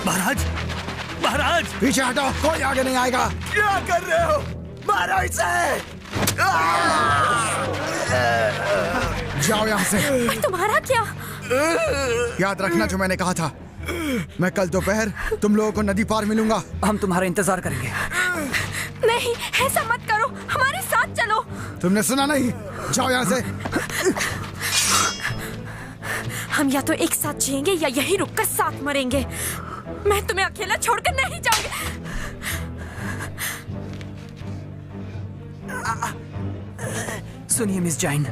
महाराज, महाराज पीछे हटो, कोई आगे नहीं आएगा। क्या कर रहे हो? मारो इसे। जाओ यहाँ से। पर तुम्हारा क्या? याद रखना जो मैंने कहा था, मैं कल दोपहर तुम लोगों को नदी पार मिलूंगा। हम तुम्हारा इंतजार करेंगे। नहीं, ऐसा मत करो, हमारे साथ चलो। तुमने सुना नहीं? जाओ यहाँ से। हम या तो एक साथ जिएंगे या यहीं रुककर साथ मरेंगे। मैं तुम्हें अकेला छोड़कर नहीं जाऊंगी। सुनिए मिस जैन,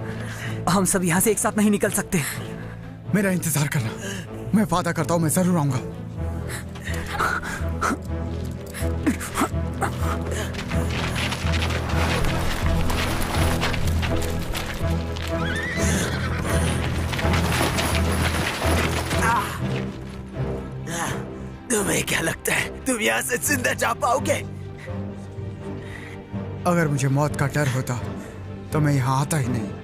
हम सब यहाँ से एक साथ नहीं निकल सकते। मेरा इंतजार करना, मैं वादा करता हूँ मैं जरूर आऊंगा। तुम्हें क्या लगता है तुम यहाँ से जिंदा जा पाओगे? अगर मुझे मौत का डर होता तो मैं यहाँ आता ही नहीं।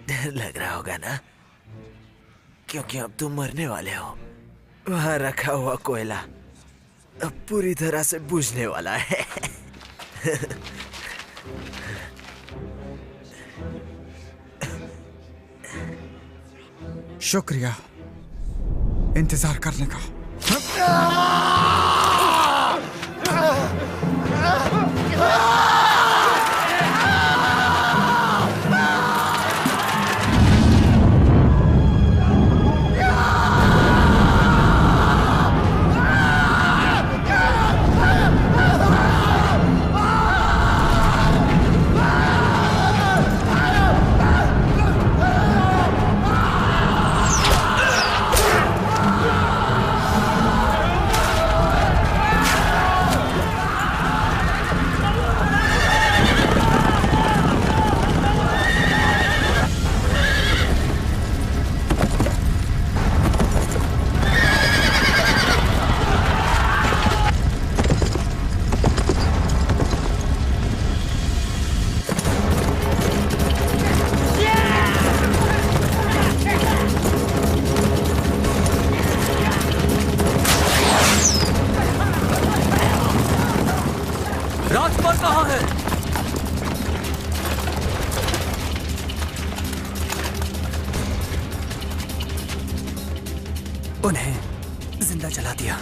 डर लग रहा होगा ना, क्योंकि अब तुम मरने वाले हो। वहां रखा हुआ कोयला अब पूरी तरह से बुझने वाला है। शुक्रिया इंतजार करने का। राजकुमार कहाँ है? उन्हें जिंदा जला दिया।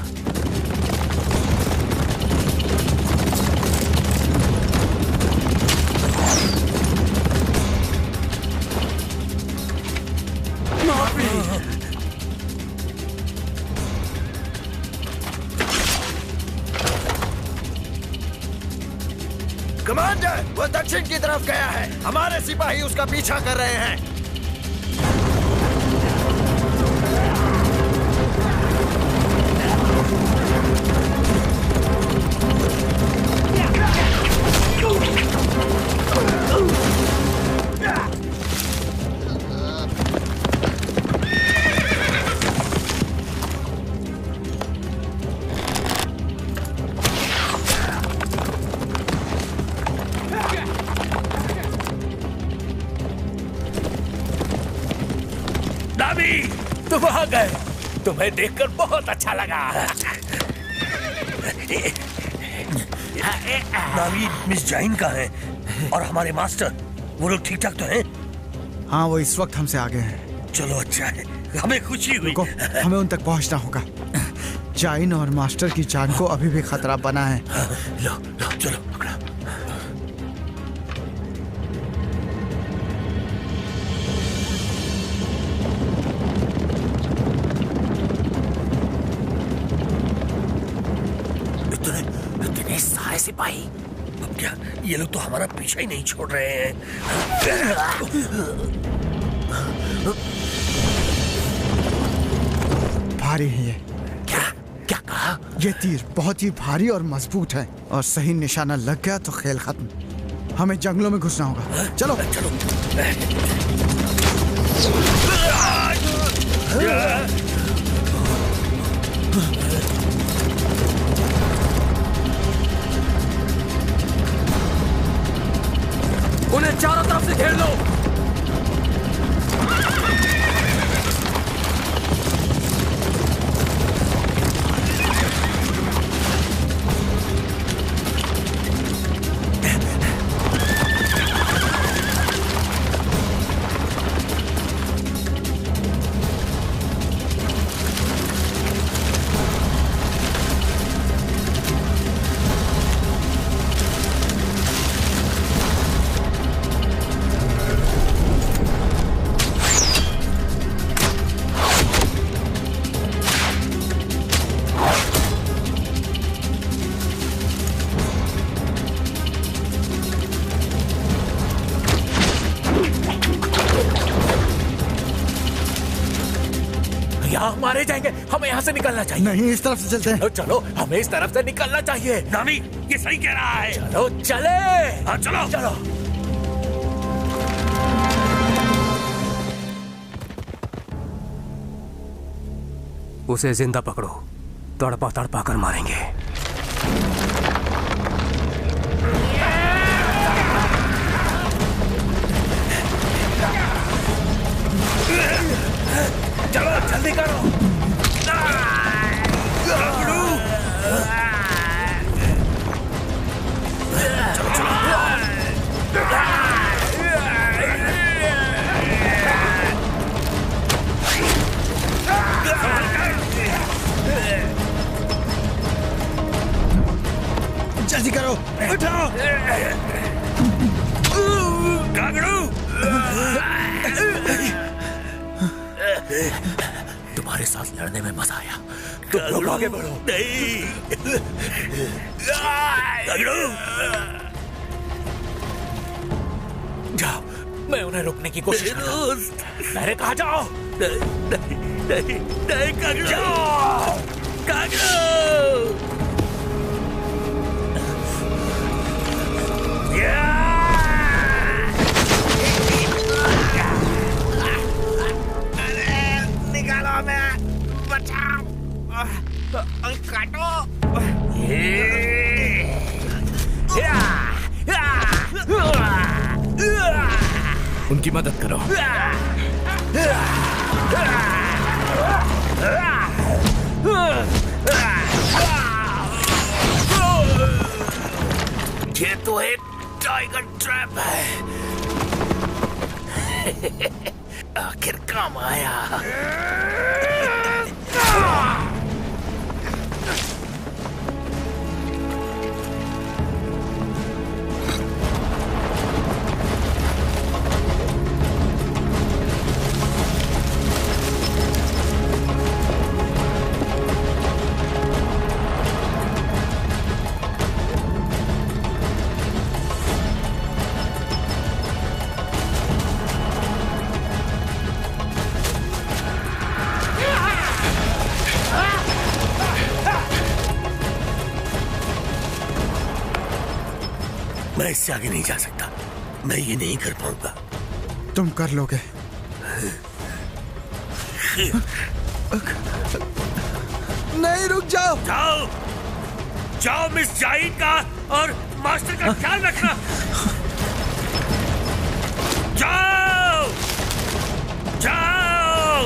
कमांडर, वो दक्षिण की तरफ गया है। हमारे सिपाही उसका पीछा कर रहे हैं। वहां गए। तुम्हें देखकर बहुत अच्छा लगा। नावी, मिस जाइन कहाँ है? और हमारे मास्टर, वो लोग ठीक ठाक तो हैं? हाँ, वो इस वक्त हमसे आगे हैं। चलो अच्छा है, हमें खुशी हुई। हमें उन तक पहुंचना होगा। जाइन और मास्टर की जान को अभी भी खतरा बना है। लो चलो पकड़ा। इतने सारे सिपाही। अब क्या ये लोग तो हमारा पीछा ही नहीं छोड़ रहे हैं। भारी है ये। क्या कहा? ये तीर बहुत ही भारी और मजबूत है, और सही निशाना लग गया तो खेल खत्म। हमें जंगलों में घुसना होगा। चलो चलो। उन्हें चारों तरफ से घेर लो। मारे जाएंगे, हमें यहाँ से निकलना चाहिए। नहीं, इस तरफ से चलते हैं। चलो, हमें इस तरफ से निकलना चाहिए। नामी, ये सही कह रहा है। चलो चले। हाँ चलो चलो। उसे जिंदा पकड़ो, तड़पा तड़पा कर मारेंगे। चलो जल्दी करो। जल्दी करो, उठाओ। कागड़ू, तुम्हारे साथ लड़ने में मजा आया। तुम लोग आगे बढ़ो। नहीं। जाओ, मैं उन्हें रोकने की कोशिश करता हूं। मैंने कहा जाओ। नहीं कागड़ू। जाओ कागड़ू। निकालो मैं, बचाओ, काटो। उनकी मदद करो। ये तो एक टाइगर ट्रैप है। आखिर काम आया। मैं इससे आगे नहीं जा सकता। मैं ये नहीं कर पाऊंगा। तुम कर लोगे। नहीं, रुक जाओ। जाओ जाओ, मिस जाइन का और मास्टर का ख्याल रखना। जाओ जाओ।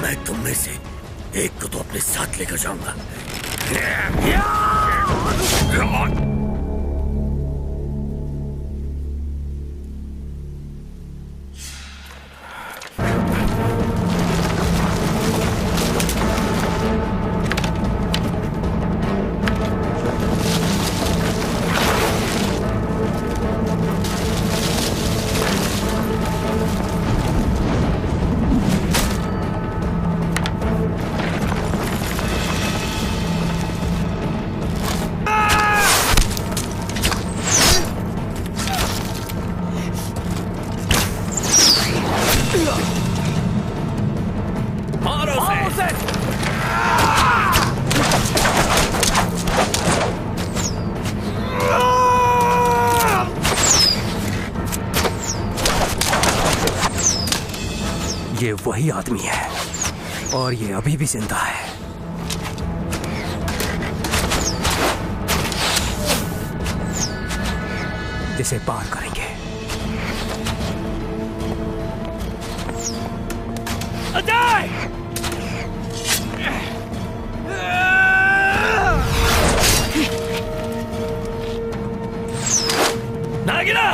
मैं तुम में से एक को तो अपने साथ लेकर जाऊंगा। ये वही आदमी है और ये अभी भी जिंदा है। इसे पार करेंगे। अजय! नागिना!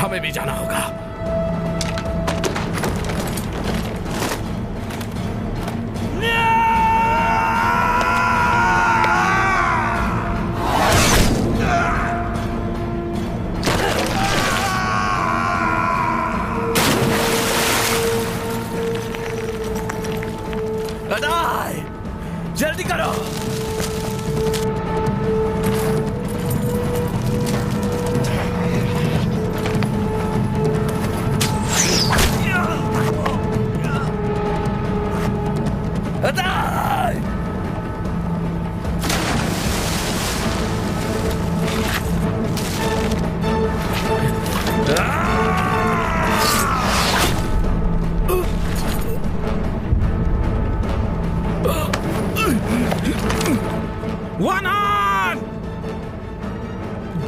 हमें भी जाना होगा। अदाय, जल्दी करो।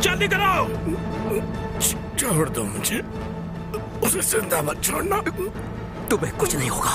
जल्दी करो। छोड़ दो मुझे, उसे जिंदा मत छोड़ना। तुम्हें कुछ नहीं होगा।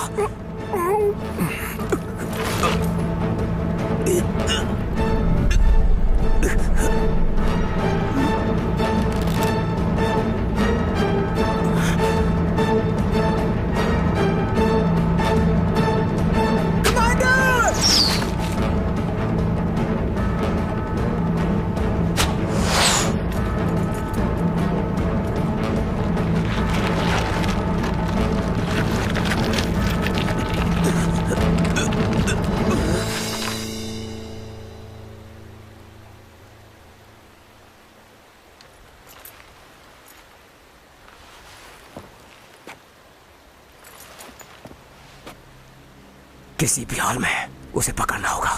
किसी भी हाल में उसे पकड़ना होगा।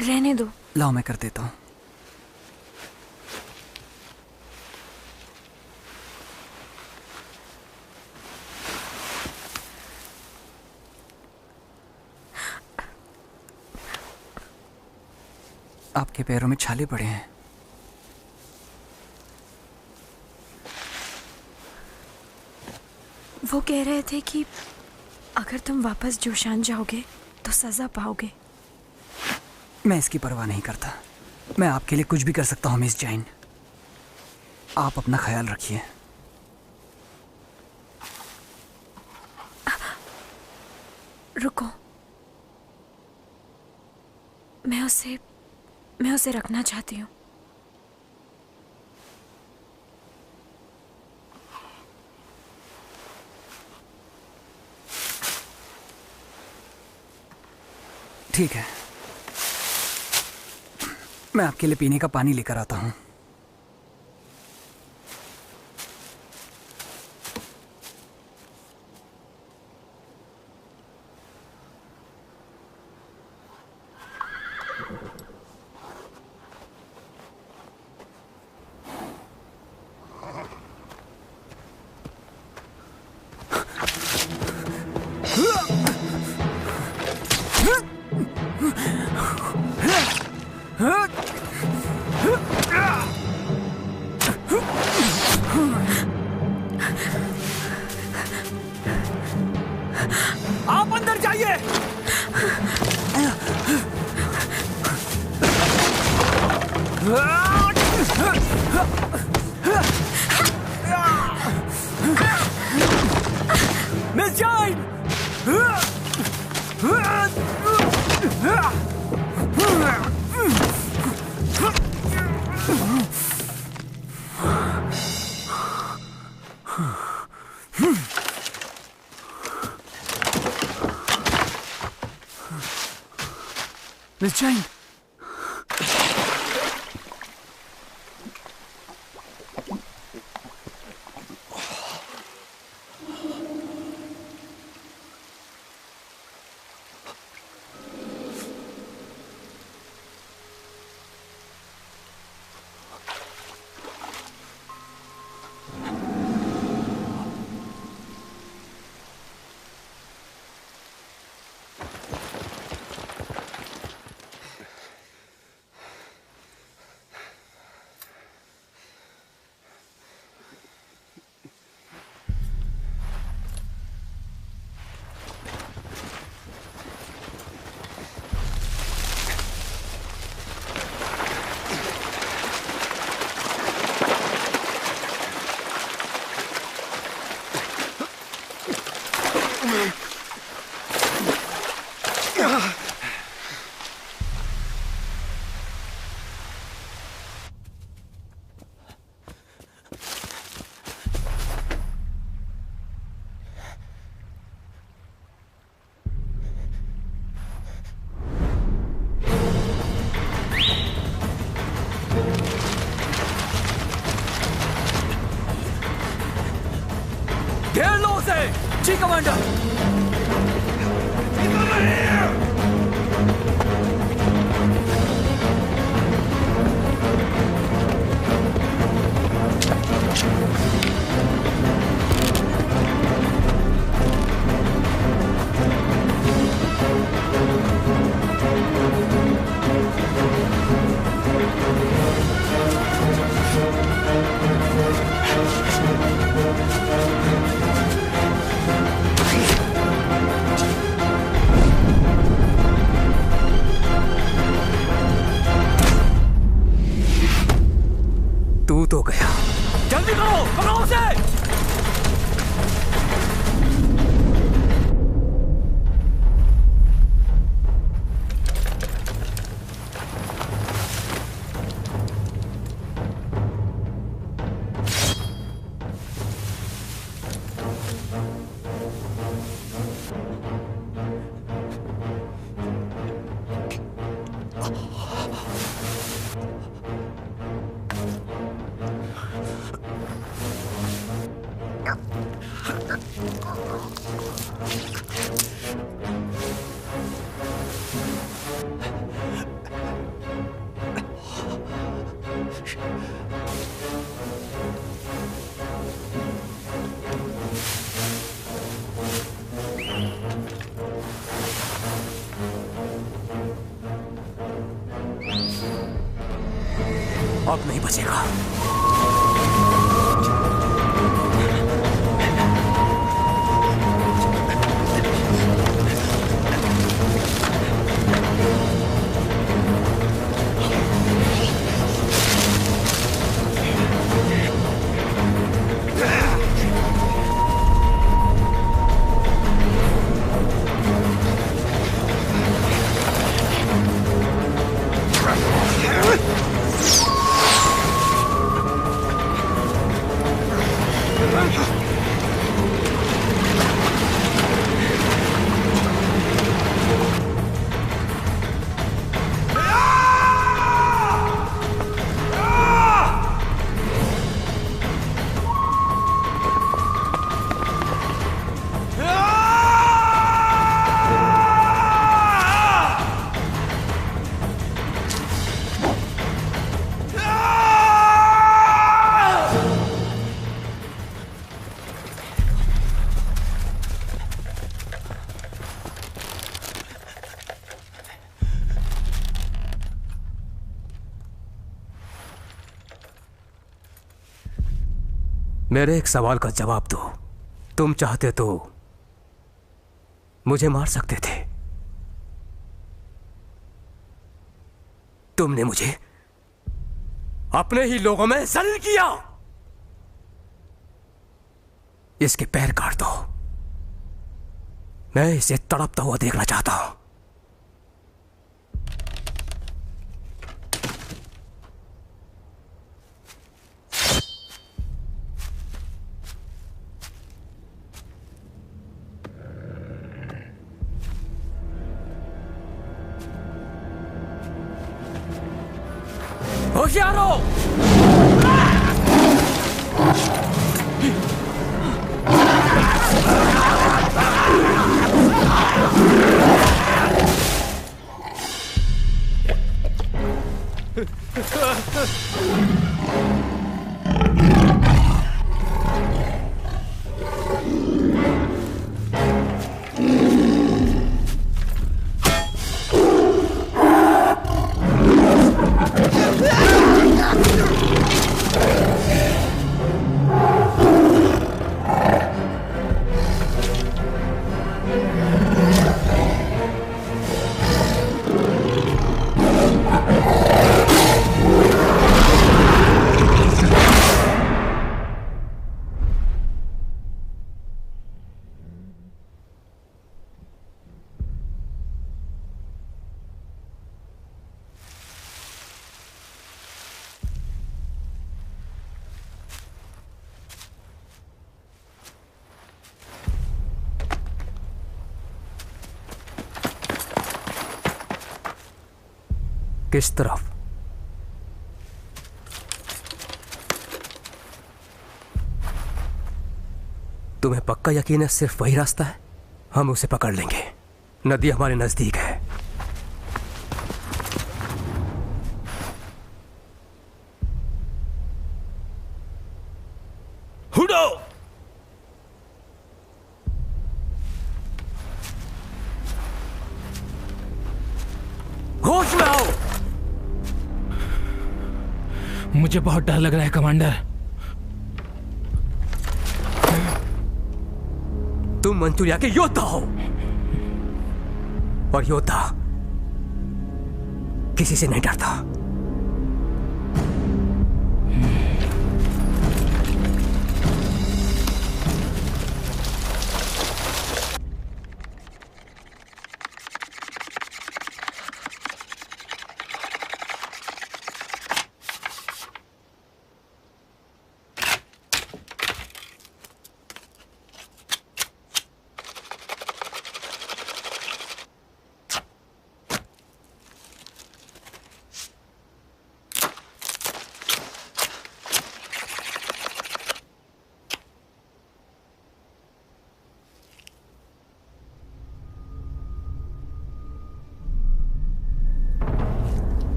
रहने करने दो। लाओ मैं कर देता हूँ। आपके पैरों में छाले पड़े हैं। वो कह रहे थे कि अगर तुम वापस जोशान जाओगे तो सजा पाओगे। मैं इसकी परवाह नहीं करता। मैं आपके लिए कुछ भी कर सकता हूँ मिस जैन। आप अपना ख्याल रखिए। रुको, मैं उसे रखना चाहती हूँ। ठीक है, मैं आपके लिए पीने का पानी लेकर आता हूँ। आप अंदर जाइए। मिस जैन! मिस जैन, घेर लो उसे। जी कमांडर। तू तो गया। जल्दी करो, पकड़ो उसे। अब नहीं बचेगा। मेरे एक सवाल का जवाब दो। तुम चाहते तो मुझे मार सकते थे। तुमने मुझे अपने ही लोगों में जलील किया। इसके पैर काट दो। मैं इसे तड़पता हुआ देखना चाहता हूं। होशियारो! किस तरफ? तुम्हें पक्का यकीन है सिर्फ वही रास्ता है? हम उसे पकड़ लेंगे। नदी हमारे नजदीक है। हुडो! होश में आओ! मुझे बहुत डर लग रहा है कमांडर। तुम मंचूरिया के योद्धा हो और योद्धा किसी से नहीं डरता।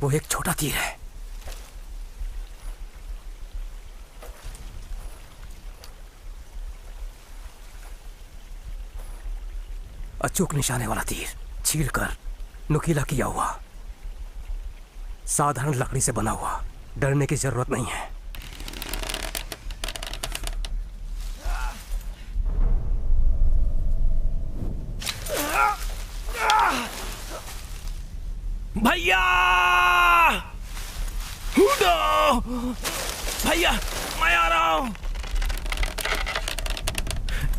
वो एक छोटा तीर है। अचूक निशाने वाला तीर, छीलकर नुकीला किया हुआ, साधारण लकड़ी से बना हुआ। डरने की जरूरत नहीं है। भैया, हुडो! भैया, मैं आ रहा हूं।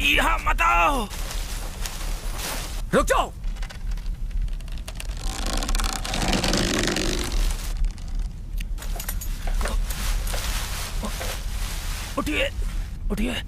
यहाँ मत आओ। रुक जाओ। उठिए, उठिए।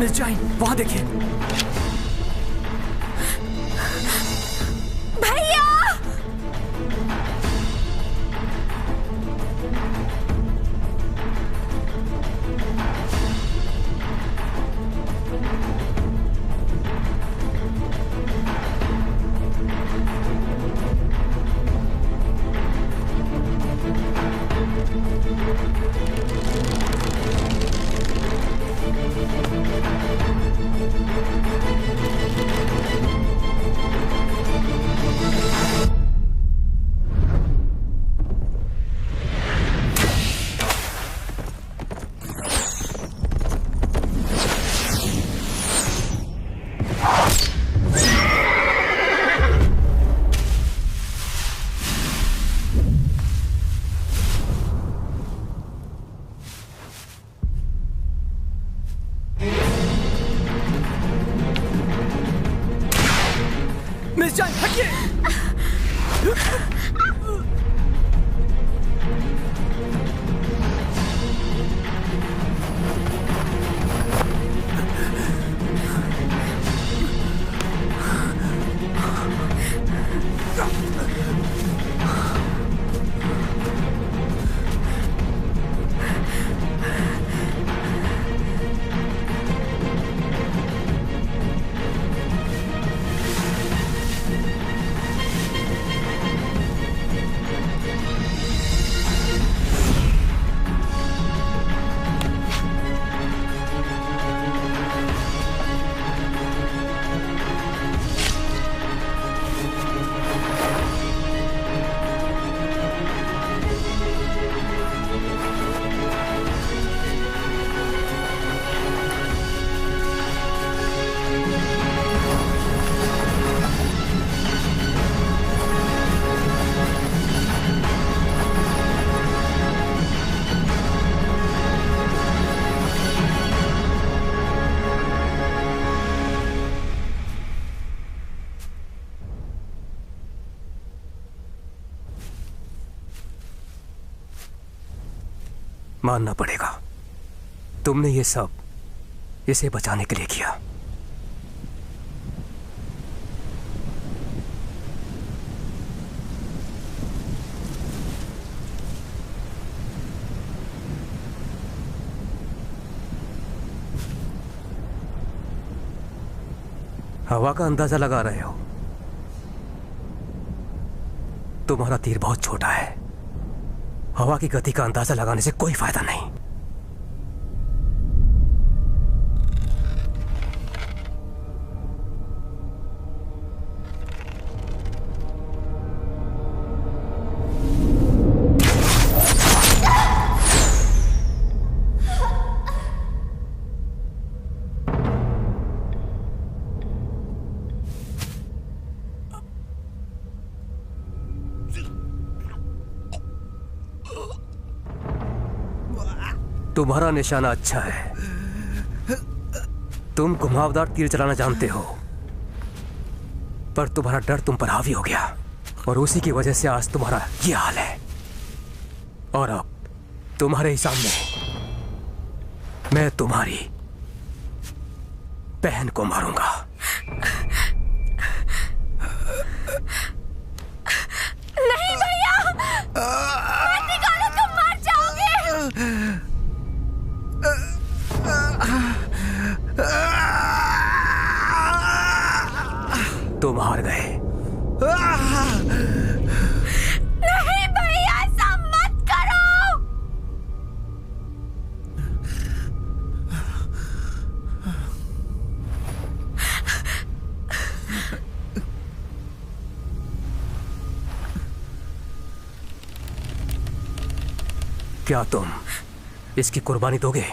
मिस जाइन, वहां देखिए। भैया! मिस जाइन, हटिए। मानना पड़ेगा, तुमने ये सब इसे बचाने के लिए किया। हवा का अंदाजा लगा रहे हो। तुम्हारा तीर बहुत छोटा है, हवा की गति का अंदाजा लगाने से कोई फायदा नहीं। तुम्हारा निशाना अच्छा है, तुम घुमावदार तीर चलाना जानते हो, पर तुम्हारा डर तुम पर हावी हो गया और उसी की वजह से आज तुम्हारा ये हाल है। और अब तुम्हारे ही सामने मैं तुम्हारी बहन को मारूंगा। नहीं भैया, मत निकालो, तुम मर जाओगे। तुम हार गए। नहीं भैया, ऐसा मत करो। क्या तुम इसकी कुर्बानी दोगे?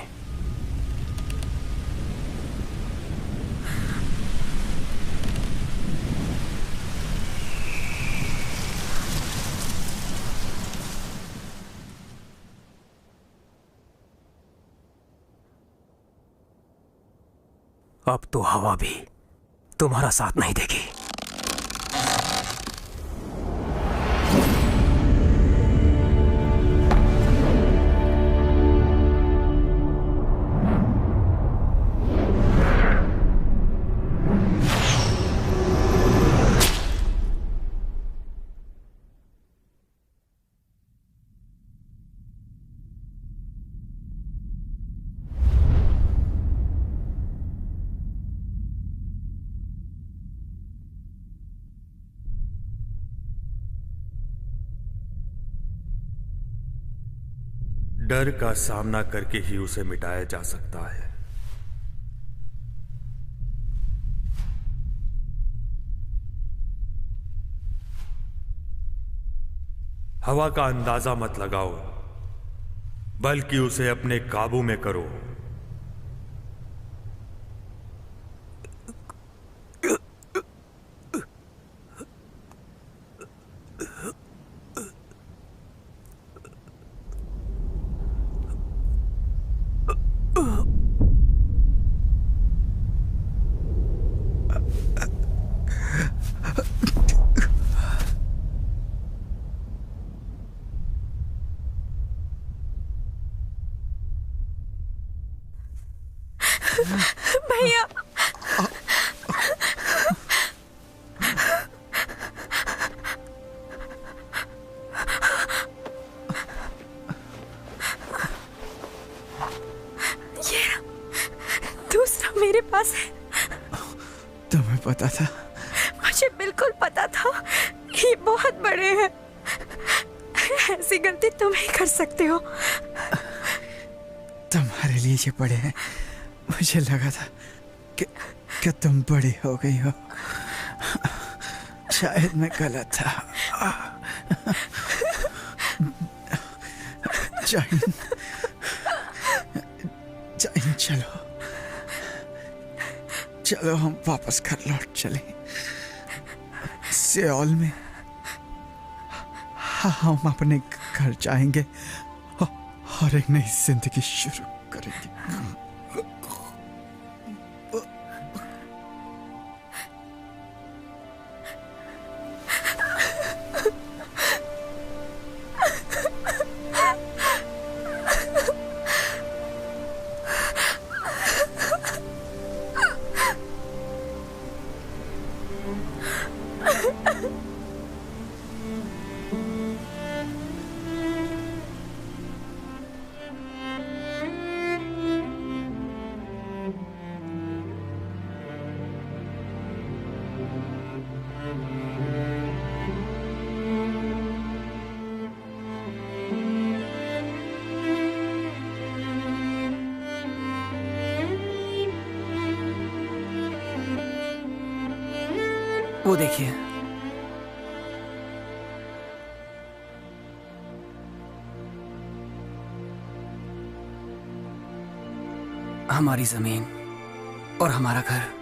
अब तो हवा भी तुम्हारा साथ नहीं देगी। डर का सामना करके ही उसे मिटाया जा सकता है। हवा का अंदाजा मत लगाओ, बल्कि उसे अपने काबू में करो। भैया, ये दूसरा मेरे पास है। तुम्हें पता था? मुझे बिल्कुल पता था। ये बहुत बड़े हैं। ऐसी गलती तुम ही कर सकते हो। तुम्हारे लिए ये बड़े हैं। मुझे लगा था कि तुम बड़ी हो गई हो। शायद मैं गलत था। जाइन, जाइन, चलो चलो हम वापस घर लौट चले। सियोल में हम अपने घर जाएंगे और एक नई जिंदगी शुरू करेंगे। वो देखिए, हमारी जमीन और हमारा घर।